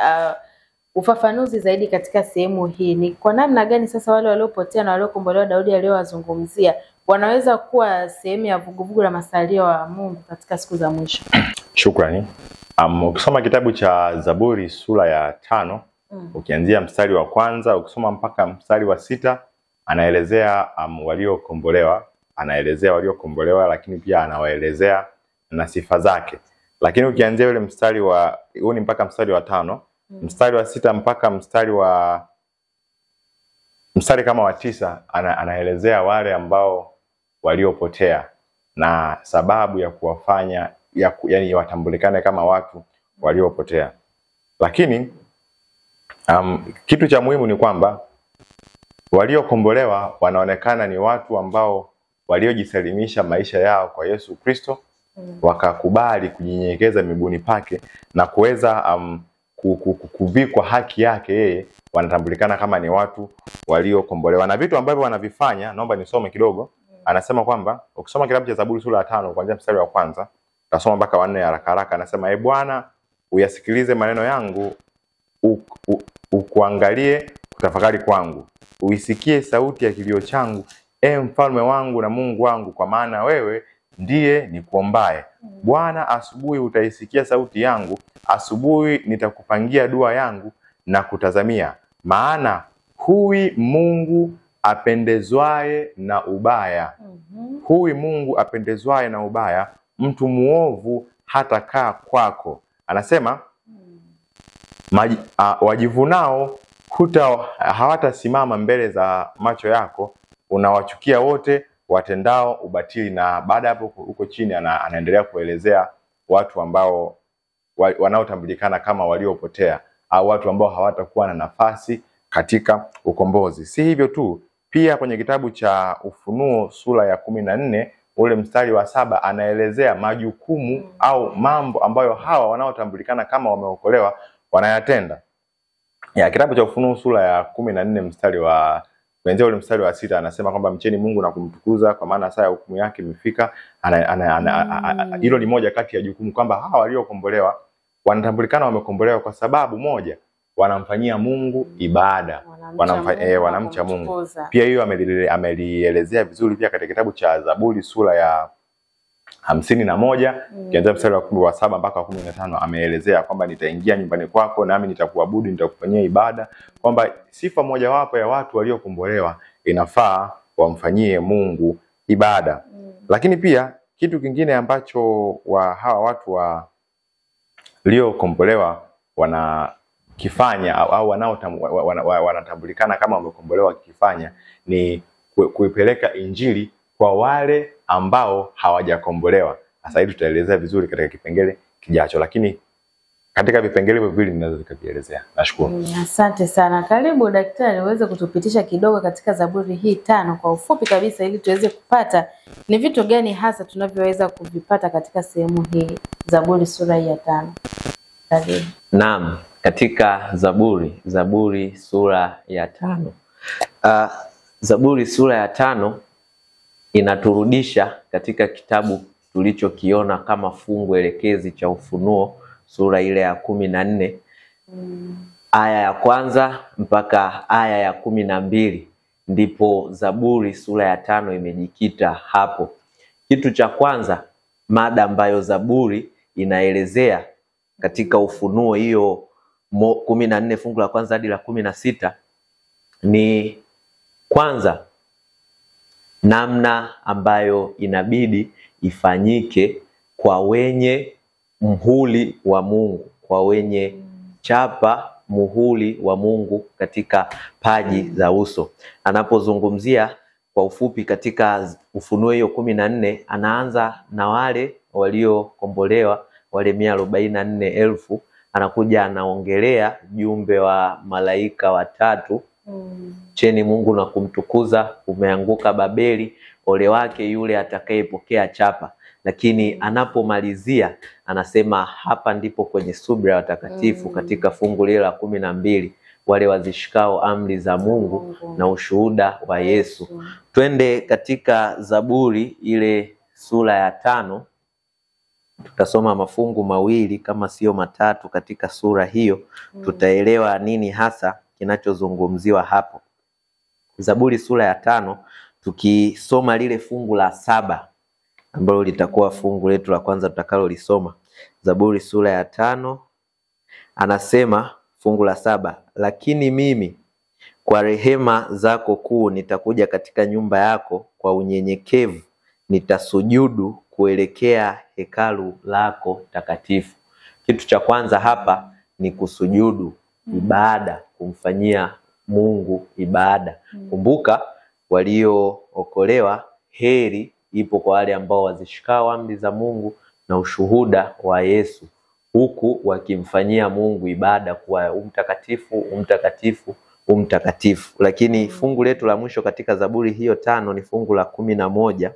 ufafanuzi zaidi katika sehemu hii. Ni kwa namna gani sasa wale waliopotea na waliokombolewa Daudi aliyowazungumzia wanaweza kuwa sehemu ya vuguvugu la masalio wa Mungu katika siku za mwisho? Shukrani. Ukisoma kitabu cha Zaburi sura ya 5, ukianzia mstari wa kwanza ukisoma mpaka mstari wa 6, anaelezea waliokombolewa, lakini pia anawaelezea na sifa zake. Lakini ukianzia ule mstari wa huu ni mpaka mstari wa 5, mstari wa 6 mpaka mstari kama wa 9, anaelezea wale ambao waliopotea na sababu ya kuwafanya yani watambulikane kama watu waliopotea. Lakini kitu cha muhimu ni kwamba waliokombolewa wanaonekana ni watu ambao waliojisalimisha maisha yao kwa Yesu Kristo, wakakubali kujinyenyekeza miguuni pake na kuweza kuvikwa haki yake yeye, wanatambulikana kama ni watu waliokombolewa. Na vitu ambavyo wanavifanya, naomba nisome kidogo. Anasema kwamba ukisoma kitabu cha Zaburi sura ya 5 kuanzia mstari wa kwanza, tasoma mpaka 4 haraka haraka. Anasema, Bwana, uyasikilize maneno yangu, ukuangalie kutafakari kwangu. Uisikie sauti ya kilio changu, mfalme wangu na Mungu wangu, kwa maana wewe ndiye nikuombaye. Bwana, asubuhi utaisikia sauti yangu, asubuhi nitakupangia dua yangu na kutazamia. Maana hui Mungu apendezwaye na ubaya. Hui Mungu apendezwaye na ubaya, mtu muovu hatakaa kwako. Anasema wajivunao hawatasimama mbele za macho yako, unawachukia wote watendao ubatili. Na baada hapo huko chini anaendelea kuelezea watu ambao wanaotambulikana kama waliopotea, au watu ambao hawatakuwa na nafasi katika ukombozi. Si hivyo tu, pia kwenye kitabu cha Ufunuo sura ya 14 ule mstari wa 7 anaelezea majukumu au mambo ambayo hawa wanaotambulikana kama wameokolewa wanayatenda. Ya kitabu cha Ufunuo sura ya 14 mstari wa kuanzia ule mstari wa 6 anasema kwamba mcheni Mungu na kumtukuza, kwa maana saa ya hukumu yake imefika. Hilo ni moja kati ya jukumu, kwamba hawa waliokombolewa wanatambulikana wamekombolewa kwa sababu moja, wanamfanyia Mungu ibada, wanamcha Mungu. Pia hiyo amelielezea vizuri pia katika kitabu cha Zaburi sura ya 51 kianzia mstari wa 7 mpaka 15, ameelezea kwamba nitaingia nyumbani kwako nami nitakuabudu, nitakufanyia ibada, kwamba sifa mojawapo ya watu waliokombolewa inafaa wamfanyie Mungu ibada. Lakini pia kitu kingine ambacho hawa watu waliokombolewa wanakifanya au wanatambulikana kama wamekombolewa kifanya ni kuipeleka Injili kwa wale ambao hawajakombolewa. Sasa hivi tutaelezea vizuri katika kipengele kijacho. Lakini katika vipengele hivyo viwili ninaweza nikavielezea. Nashukuru. Asante sana. Karibu daktari, uweze kutupitisha kidogo katika Zaburi hii 5 kwa ufupi kabisa, ili tuweze kupata ni vitu gani hasa tunavyoweza kuvipata katika sehemu hii, Zaburi sura ya 5. Karibu. Naam, katika Zaburi sura ya 5. Zaburi sura ya 5 inaturudisha katika kitabu tulichokiona kama fungu elekezi cha Ufunuo sura ile ya 14 aya ya 1 mpaka aya ya 12, ndipo Zaburi sura ya 5 imejikita hapo. Kitu cha kwanza, mada ambayo Zaburi inaelezea katika Ufunuo hiyo 14 fungu la kwanza hadi la 16 ni kwanza namna ambayo inabidi ifanyike kwa wenye mhuri wa Mungu, kwa wenye chapa muhuri wa Mungu katika paji za uso. Anapozungumzia kwa ufupi katika Ufunuo hiyo 14, anaanza na wale waliokombolewa, wale 144,000. Anakuja anaongelea jumbe wa malaika watatu. Cheni Mungu na kumtukuza, umeanguka Babeli, ole wake yule atakayepokea chapa. Lakini anapomalizia anasema hapa ndipo kwenye subira watakatifu katika fungu lile la 12, wale wazishikao amri za Mungu na ushuhuda wa Yesu. Twende katika Zaburi ile sura ya 5. Tutasoma mafungu mawili kama sio matatu katika sura hiyo. Tutaelewa nini hasa kinachozungumziwa hapo. Zaburi sura ya 5, tukisoma lile fungu la 7 ambalo litakuwa fungu letu la kwanza tutakalolisoma. Zaburi sura ya 5 anasema fungu la 7, lakini mimi kwa rehema zako kuu nitakuja katika nyumba yako, kwa unyenyekevu nitasujudu kuelekea hekalu lako takatifu. Kitu cha kwanza hapa ni kusujudu, ibada, kumfanyia Mungu ibada. Kumbuka waliookolewa, heri ipo kwa wale ambao wazishikao amri za Mungu na ushuhuda wa Yesu, huku wakimfanyia Mungu ibada kwa umtakatifu, umtakatifu, umtakatifu. Lakini fungu letu la mwisho katika Zaburi hiyo 5 ni fungu la 11.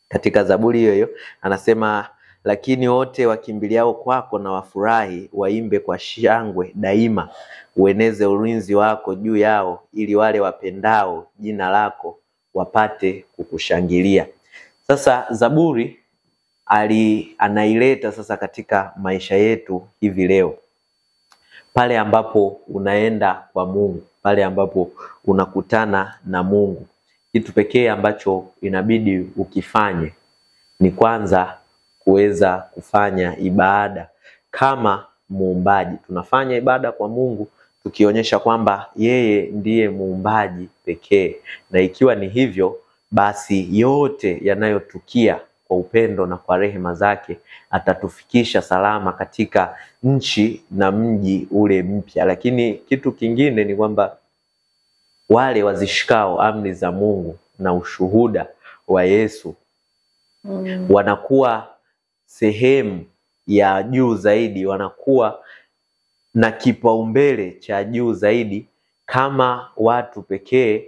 Katika Zaburi hiyo anasema, lakini wote wakimbiliao kwako na wafurahi, waimbe kwa shangwe daima, ueneze ulinzi wako juu yao, ili wale wapendao jina lako wapate kukushangilia. Sasa Zaburi anaileta sasa katika maisha yetu hivi leo. Pale ambapo unaenda kwa Mungu, pale ambapo unakutana na Mungu, kitu pekee ambacho inabidi ukifanye ni kwanza kuweza kufanya ibada kama muumbaji. Tunafanya ibada kwa Mungu tukionyesha kwamba yeye ndiye muumbaji pekee, na ikiwa ni hivyo, basi yote yanayotukia kwa upendo na kwa rehema zake atatufikisha salama katika nchi na mji ule mpya. Lakini kitu kingine ni kwamba wale wazishikao amri za Mungu na ushuhuda wa Yesu wanakuwa sehemu ya juu zaidi, wanakuwa na kipaumbele cha juu zaidi kama watu pekee,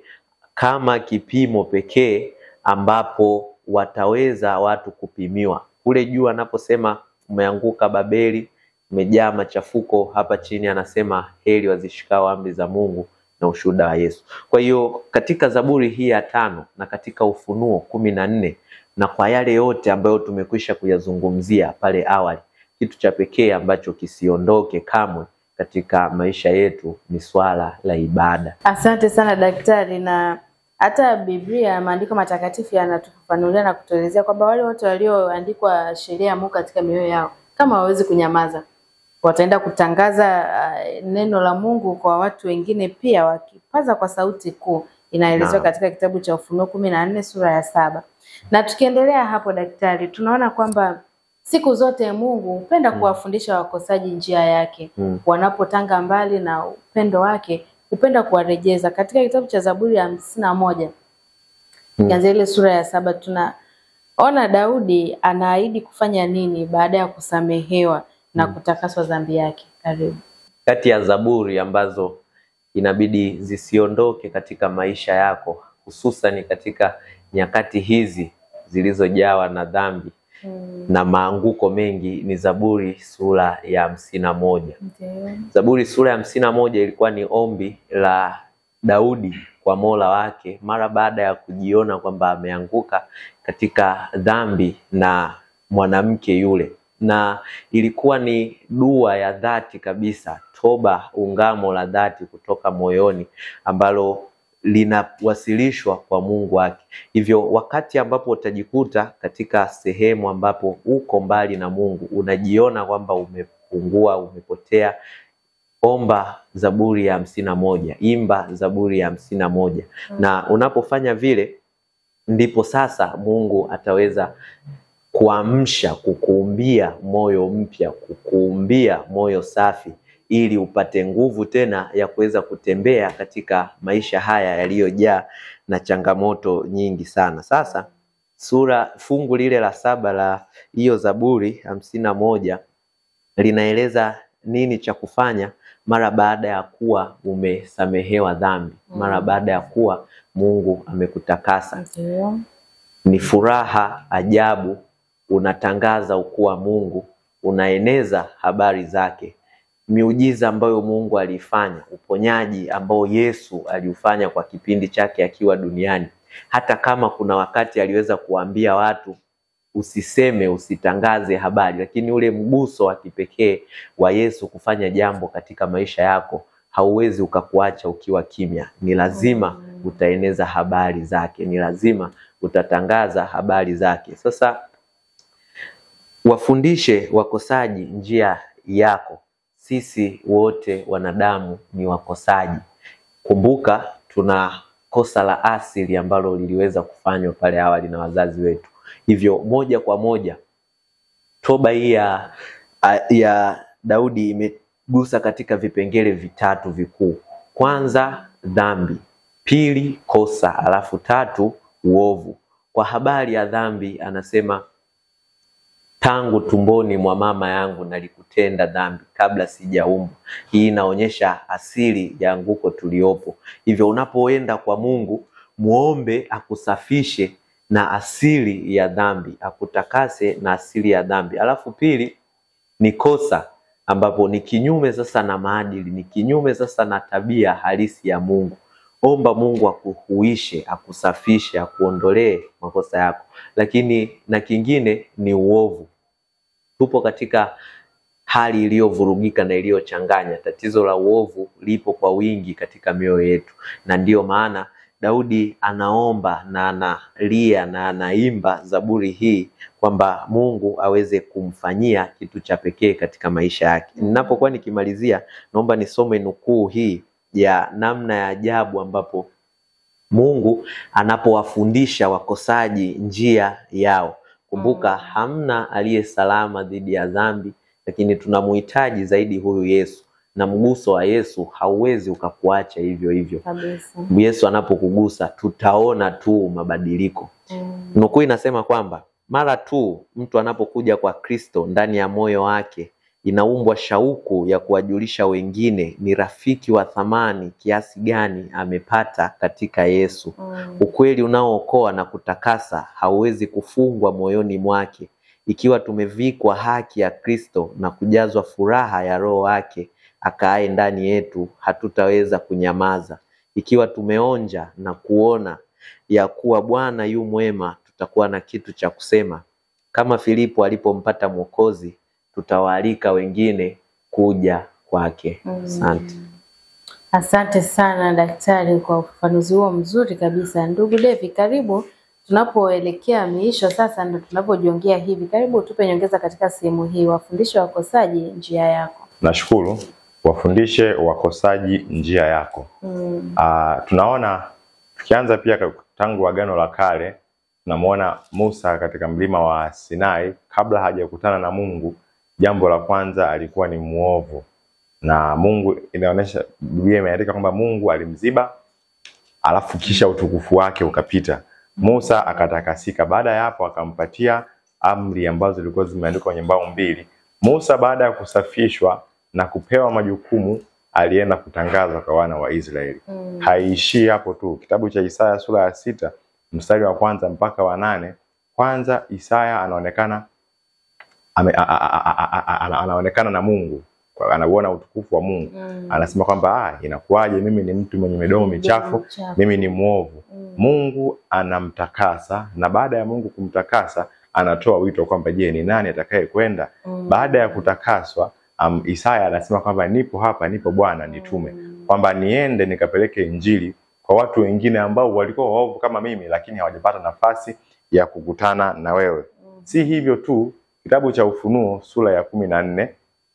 kama kipimo pekee ambapo wataweza watu kupimiwa. Kule juu anaposema umeanguka Babeli, umejaa machafuko, hapa chini anasema heri wazishikao amri za Mungu na ushuhuda wa Yesu. Kwa hiyo katika Zaburi hii ya 5 na katika Ufunuo 14 na kwa yale yote ambayo tumekwisha kuyazungumzia pale awali, kitu cha pekee ambacho kisiondoke kamwe katika maisha yetu ni swala la ibada. Asante sana daktari. Na hata Biblia, maandiko matakatifu yanatufafanulia na kutuelezea kwamba wale wote walioandikwa sheria ya Mungu katika mioyo yao, kama hawawezi kunyamaza, wataenda kutangaza neno la Mungu kwa watu wengine pia, wakipaza kwa sauti kuu. Inaelezwa katika kitabu cha Ufunuo 14 sura ya 7. Na tukiendelea hapo daktari, tunaona kwamba siku zote Mungu hupenda kuwafundisha wakosaji njia yake. Wanapotanga mbali na upendo wake, hupenda kuwarejeza. Katika kitabu cha Zaburi ya 51, kianzia ile sura ya 7, tunaona Daudi anaahidi kufanya nini baada ya kusamehewa. na kutakaswa dhambi yake. Karibu. Kati ya zaburi ambazo inabidi zisiondoke katika maisha yako, hususan katika nyakati hizi zilizojawa na dhambi na maanguko mengi, ni Zaburi sura ya 51. Zaburi sura ya 51 ilikuwa ni ombi la Daudi kwa Mola wake mara baada ya kujiona kwamba ameanguka katika dhambi na mwanamke yule, na ilikuwa ni dua ya dhati kabisa, toba, ungamo la dhati kutoka moyoni ambalo linawasilishwa kwa Mungu wake. Hivyo wakati ambapo utajikuta katika sehemu ambapo uko mbali na Mungu, unajiona kwamba umepungua, umepotea, omba Zaburi ya 51, imba Zaburi ya 51. Na unapofanya vile, ndipo sasa Mungu ataweza kuamsha, kukuumbia moyo mpya, kukuumbia moyo safi, ili upate nguvu tena ya kuweza kutembea katika maisha haya yaliyojaa na changamoto nyingi sana. Sasa fungu lile la 7 la hiyo Zaburi 51 linaeleza nini cha kufanya mara baada ya kuwa umesamehewa dhambi, mara baada ya kuwa Mungu amekutakasa. Ni furaha ajabu, unatangaza ukuu wa Mungu, unaeneza habari zake, miujiza ambayo Mungu alifanya, uponyaji ambao Yesu aliufanya kwa kipindi chake akiwa duniani. Hata kama kuna wakati aliweza kuambia watu usiseme, usitangaze habari, lakini ule mguso wa kipekee wa Yesu kufanya jambo katika maisha yako hauwezi ukakuacha ukiwa kimya. Ni lazima utaeneza habari zake, ni lazima utatangaza habari zake. Sasa wafundishe wakosaji njia yako. Sisi wote wanadamu ni wakosaji. Kumbuka tuna kosa la asili ambalo liliweza kufanywa pale awali na wazazi wetu. Hivyo moja kwa moja toba hii ya Daudi imegusa katika vipengele vitatu vikuu. Kwanza dhambi, pili kosa, alafu tatu uovu. Kwa habari ya dhambi anasema, tangu tumboni mwa mama yangu nalikutenda dhambi kabla sijaumbwa. Hii inaonyesha asili ya anguko tuliopo. Hivyo unapoenda kwa Mungu, muombe akusafishe na asili ya dhambi, akutakase na asili ya dhambi. Alafu pili ni kosa, ambapo ni kinyume sasa na maadili, ni kinyume sasa na tabia halisi ya Mungu. Omba Mungu akuhuishe, akusafishe, akuondolee makosa yako. Lakini na kingine ni uovu. Tupo katika hali iliyovurugika na iliyochanganya. Tatizo la uovu lipo kwa wingi katika mioyo yetu, na ndiyo maana Daudi anaomba na analia na anaimba Zaburi hii kwamba Mungu aweze kumfanyia kitu cha pekee katika maisha yake. Ninapokuwa nikimalizia, naomba nisome nukuu hii ya namna ya ajabu ambapo Mungu anapowafundisha wakosaji njia yao. Kumbuka hamna aliye salama dhidi ya dhambi, lakini tunamhitaji zaidi huyu Yesu. Na mguso wa Yesu hauwezi ukakuacha hivyo hivyo. Kabisa. Yesu anapokugusa tutaona tu mabadiliko. Nukuu inasema kwamba mara tu mtu anapokuja kwa Kristo, ndani ya moyo wake inaumbwa shauku ya kuwajulisha wengine ni rafiki wa thamani kiasi gani amepata katika Yesu. Ukweli unaookoa na kutakasa hauwezi kufungwa moyoni mwake. Ikiwa tumevikwa haki ya Kristo na kujazwa furaha ya Roho wake akaaye ndani yetu, hatutaweza kunyamaza. Ikiwa tumeonja na kuona ya kuwa Bwana yu mwema, tutakuwa na kitu cha kusema. Kama Filipo alipompata Mwokozi, tutawaalika wengine kuja kwake. Asante. Asante sana daktari kwa ufafanuzi huo mzuri kabisa. Ndugu Devi, karibu. Tunapoelekea miisho sasa ndio tunapojiongea hivi. Karibu tupe nyongeza katika sehemu hii, wafundishe wakosaji njia yako. Nashukuru. Wafundishe wakosaji njia yako. Tunaona tukianza pia tangu Agano la Kale, tunamuona Musa katika mlima wa Sinai. Kabla hajakutana na Mungu, jambo la kwanza alikuwa ni muovu, na Mungu, inaonyesha Biblia imeandika kwamba Mungu alimziba, alafu kisha utukufu wake ukapita. Musa akatakasika. Baada ya hapo akampatia amri ambazo zilikuwa zimeandikwa kwenye mbao mbili. Musa baada ya kusafishwa na kupewa majukumu alienda kutangaza kwa wana wa Israeli. Haiishii hapo tu. Kitabu cha Isaya sura ya 6 mstari wa 1 mpaka wa 8, kwanza Isaya anaonekana na Mungu, anaona utukufu wa Mungu. Anasema kwamba inakuwaje mimi ni mtu mwenye midomo michafu, mimi ni muovu. Mungu anamtakasa, na baada ya Mungu kumtakasa anatoa wito kwamba je, ni nani atakaye kwenda? Baada ya kutakaswa, Isaya anasema kwamba nipo hapa, nipo Bwana, nitume. Kwamba niende nikapeleke injili kwa watu wengine ambao walikuwa waovu kama mimi, lakini hawajapata nafasi ya kukutana na wewe. Si hivyo tu, kitabu cha Ufunuo sura ya 14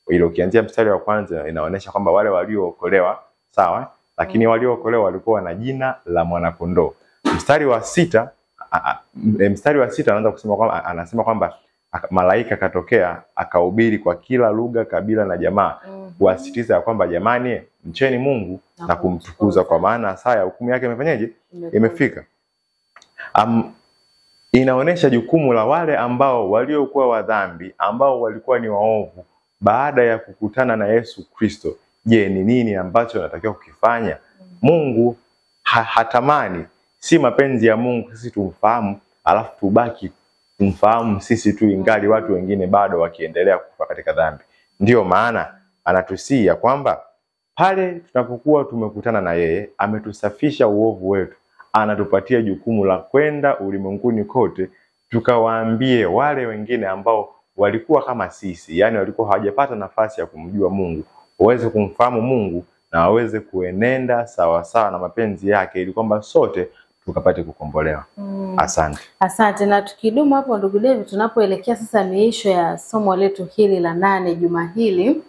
ile ukianzia mstari wa 1 inaonyesha kwamba wale waliookolewa, sawa, lakini waliookolewa walikuwa na jina la mwana-kondoo. Mstari wa 6 anaanza kusema kwamba, anasema kwamba malaika katokea akahubiri kwa kila lugha, kabila na jamaa, kuasisitiza kwamba jamani, mcheni Mungu na kumtukuza, kwa maana saa ya hukumu yake imefanyaje? Imefika. Inaonesha jukumu la wale ambao waliokuwa wadhambi, ambao walikuwa ni waovu, baada ya kukutana na Yesu Kristo. Je, ni nini ambacho natakiwa kukifanya? Mungu hatamani, si mapenzi ya Mungu sisi tumfahamu alafu tubaki kumfahamu sisi tu, ingali watu wengine bado wakiendelea kufa katika dhambi. Ndiyo maana anatusia kwamba pale tunapokuwa tumekutana na yeye, ametusafisha uovu wetu, anatupatia jukumu la kwenda ulimwenguni kote tukawaambie wale wengine ambao walikuwa kama sisi, yani walikuwa hawajapata nafasi ya kumjua Mungu, waweze kumfahamu Mungu na waweze kuenenda sawa sawa na mapenzi yake, ili kwamba sote tukapate kukombolewa. Asante. Asante. Na tukidumu hapo ndugu David, tunapoelekea sasa miisho ya somo letu hili la 8 juma hili,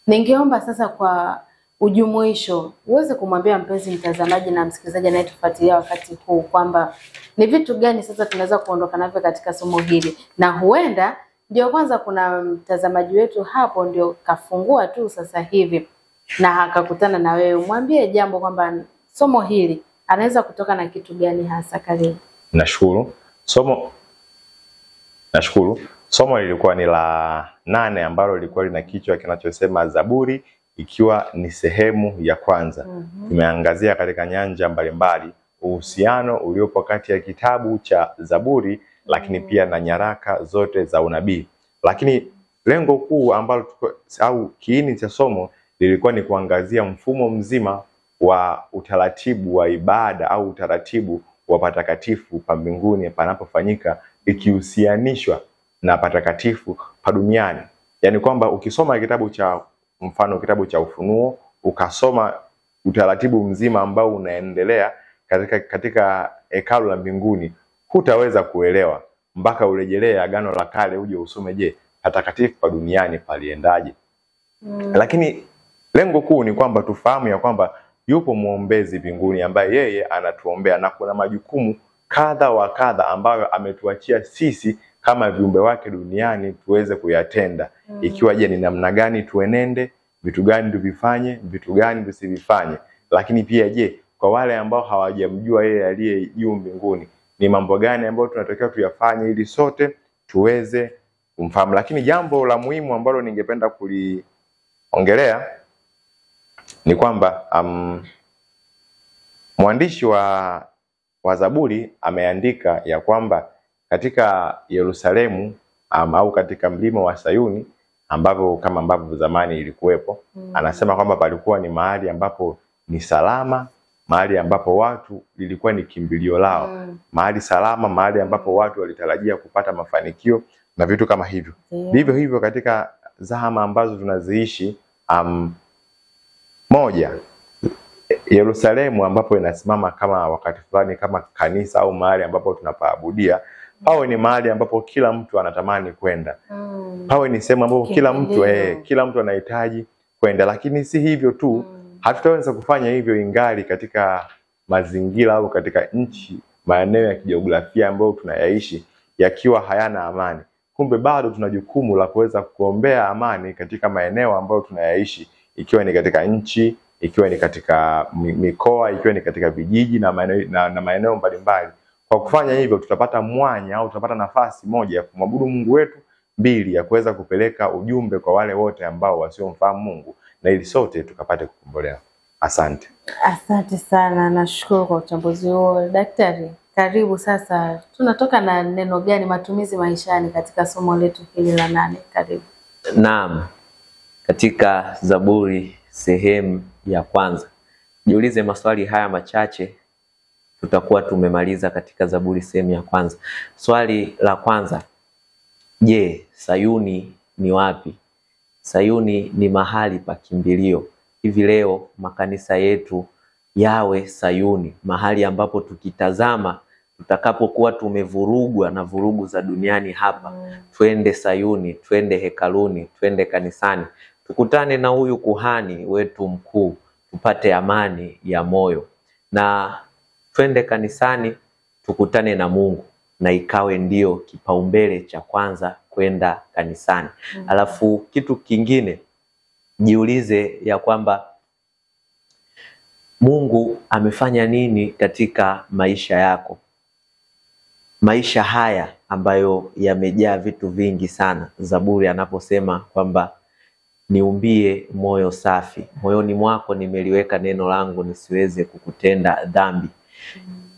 ningeomba sasa kwa ujumuisho uweze kumwambia mpenzi mtazamaji na msikilizaji anayetufuatilia wakati huu kwamba ni vitu gani sasa tunaweza kuondoka navyo katika somo hili. Na huenda ndio kwanza kuna mtazamaji wetu hapo ndio kafungua tu sasa hivi na akakutana na wewe, mwambie jambo kwamba somo hili anaweza kutoka na kitu gani hasa. Karibu. Nashukuru. Somo lilikuwa ni la 8 ambalo lilikuwa lina kichwa kinachosema Zaburi, ikiwa ni sehemu ya kwanza. Imeangazia katika nyanja mbalimbali uhusiano uliopo kati ya kitabu cha Zaburi lakini pia na nyaraka zote za unabii. Lakini lengo kuu ambalo au kiini cha somo lilikuwa ni kuangazia mfumo mzima wa utaratibu wa ibada au utaratibu wa patakatifu pa mbinguni panapofanyika, ikihusianishwa na patakatifu pa duniani. Yani kwamba ukisoma kitabu cha kitabu cha Ufunuo, ukasoma utaratibu mzima ambao unaendelea katika hekalu la mbinguni, hutaweza kuelewa mpaka urejelee Agano la Kale uje usome, je, patakatifu pa duniani paliendaje? Lakini lengo kuu ni kwamba tufahamu ya kwamba yupo muombezi mbinguni ambaye yeye anatuombea, na kuna majukumu kadha wa kadha ambayo ametuachia sisi kama viumbe wake duniani tuweze kuyatenda. Ikiwa je, ni namna gani tuenende, vitu gani tuvifanye, vitu gani tusivifanye. Lakini pia je, kwa wale ambao hawajamjua yeye aliye juu mbinguni, ni mambo gani ambayo tunatakiwa tuyafanye ili sote tuweze kumfahamu. Lakini jambo la muhimu ambalo ningependa kuliongelea ni kwamba mwandishi wa Zaburi ameandika ya kwamba katika Yerusalemu au katika mlima wa Sayuni kama ambavyo zamani ilikuwepo, anasema kwamba palikuwa ni mahali ambapo ni salama, mahali ambapo watu lilikuwa ni kimbilio lao, mahali salama, mahali ambapo watu walitarajia kupata mafanikio na vitu kama hivyo. Vivyo hivyo katika zama ambazo tunaziishi, moja, Yerusalemu ambapo inasimama kama wakati fulani kama kanisa au mahali ambapo tunapaabudia, pawe ni mahali ambapo kila mtu anatamani kwenda. Pawe ni sehemu ambapo kila mtu anahitaji kwenda. Lakini si hivyo tu, hatutaweza kufanya hivyo ingali katika mazingira au katika nchi, maeneo ya kijiografia ambayo tunayaishi yakiwa hayana amani. Kumbe bado tuna jukumu la kuweza kuombea amani katika maeneo ambayo tunayaishi, ikiwa ni katika nchi, ikiwa ni katika mikoa, ikiwa ni katika vijiji na maeneo mbalimbali. Kwa kufanya hivyo tutapata mwanya au tutapata nafasi moja ya kumwabudu Mungu wetu mbili ya kuweza kupeleka ujumbe kwa wale wote ambao wasiomfahamu Mungu, na ili sote tukapate kukombolewa. Asante. Asante sana, nashukuru kwa uchambuzi huo. Daktari, karibu sasa. Tunatoka na neno gani matumizi maishani katika somo letu hili la 8? Karibu. Naam. Katika Zaburi sehemu ya kwanza. Jiulize maswali haya machache, tutakuwa tumemaliza katika Zaburi sehemu ya kwanza. Swali la kwanza: je, Sayuni ni wapi? Sayuni ni mahali pa kimbilio. Hivi leo makanisa yetu yawe Sayuni, mahali ambapo tukitazama tutakapokuwa tumevurugwa na vurugu za duniani hapa, twende Sayuni, twende hekaluni, twende kanisani, tukutane na huyu kuhani wetu mkuu, tupate amani ya moyo. Na twende kanisani tukutane na Mungu, na ikawe ndio kipaumbele cha kwanza kwenda kanisani. Alafu kitu kingine, jiulize ya kwamba Mungu amefanya nini katika maisha yako. Maisha haya ambayo yamejaa vitu vingi sana. Zaburi anaposema kwamba niumbie moyo safi, moyoni mwako nimeliweka neno langu nisiweze kukutenda dhambi.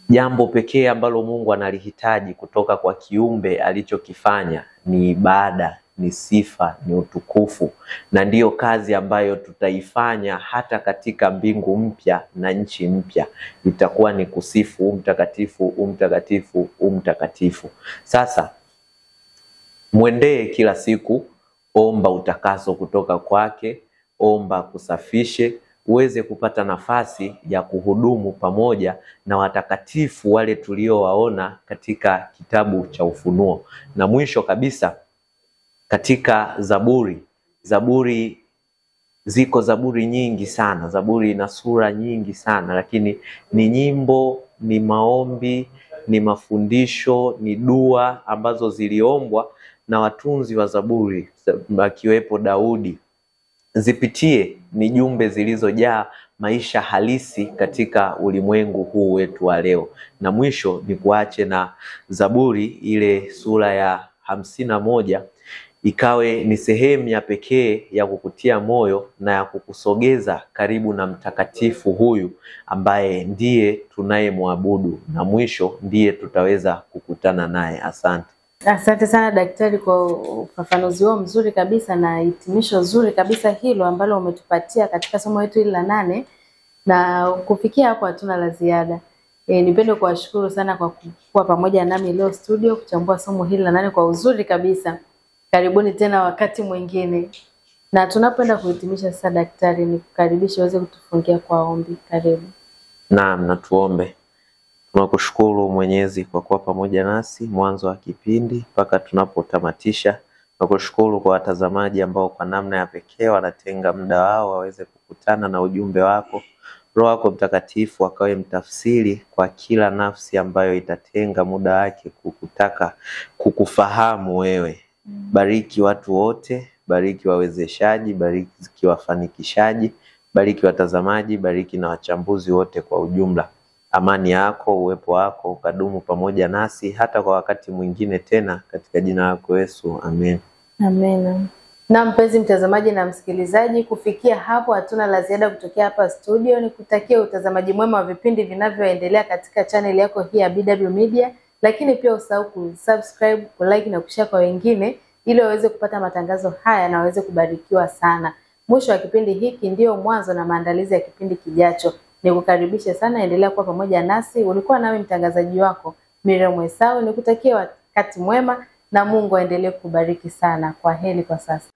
Jambo pekee ambalo Mungu analihitaji kutoka kwa kiumbe alichokifanya ni ibada, ni sifa, ni utukufu, na ndiyo kazi ambayo tutaifanya hata katika mbingu mpya na nchi mpya. Itakuwa ni kusifu mtakatifu, mtakatifu, mtakatifu. Sasa mwendee kila siku, omba utakaso kutoka kwake, omba kusafishe, uweze kupata nafasi ya kuhudumu pamoja na watakatifu wale tuliowaona katika kitabu cha Ufunuo. Na mwisho kabisa, katika Zaburi ziko Zaburi nyingi sana. Zaburi ina sura nyingi sana, lakini ni nyimbo, ni maombi, ni mafundisho, ni dua ambazo ziliombwa na watunzi wa Zaburi akiwepo Daudi. Zipitie, ni jumbe zilizojaa maisha halisi katika ulimwengu huu wetu wa leo. Na mwisho ni kuache na Zaburi ile sura ya 51 ikawe ni sehemu ya pekee ya kukutia moyo na ya kukusogeza karibu na mtakatifu huyu ambaye ndiye tunayemwabudu, na mwisho ndiye tutaweza kukutana naye. Asante. Asante sana daktari kwa ufafanuzi wao mzuri kabisa na hitimisho zuri kabisa hilo ambalo umetupatia katika somo letu hili la 8, na kufikia hapo hatuna la ziada. Nipende kuwashukuru sana kwa kuwa pamoja nami leo studio kuchambua somo hili la 8 kwa uzuri kabisa. Karibuni tena wakati mwingine. Na tunapoenda kuhitimisha sasa daktari, nikukaribisha uweze kutufungia kwa ombi. Karibu. Naam, na tuombe. Tunakushukuru Mwenyezi kwa kuwa pamoja nasi mwanzo wa kipindi mpaka tunapotamatisha. Tunakushukuru kwa watazamaji ambao kwa namna ya pekee wanatenga muda wao waweze kukutana na ujumbe wako. Roho yako Mtakatifu akawe mtafsiri kwa kila nafsi ambayo itatenga muda wake kukutaka kukufahamu wewe. Bariki watu wote, bariki wawezeshaji, bariki wafanikishaji, bariki watazamaji, bariki na wachambuzi wote kwa ujumla. Amani yako, uwepo wako ukadumu pamoja nasi hata kwa wakati mwingine tena, katika jina lako Yesu, amen. Amen. Na mpenzi mtazamaji na msikilizaji, kufikia hapo hatuna la ziada kutokea hapa studio. Nikutakia utazamaji mwema wa vipindi vinavyoendelea katika channel yako hii ya BW Media, lakini pia usahau kusubscribe, kulike na kushare kwa wengine ili waweze kupata matangazo haya na waweze kubarikiwa sana. Mwisho wa kipindi hiki ndio mwanzo na maandalizi ya kipindi kijacho. Nikukaribisha sana, endelea kuwa pamoja nasi. Ulikuwa nami mtangazaji wako Miriam Esau. Nikutakia wakati mwema na Mungu aendelee kubariki sana. Kwa heri kwa sasa.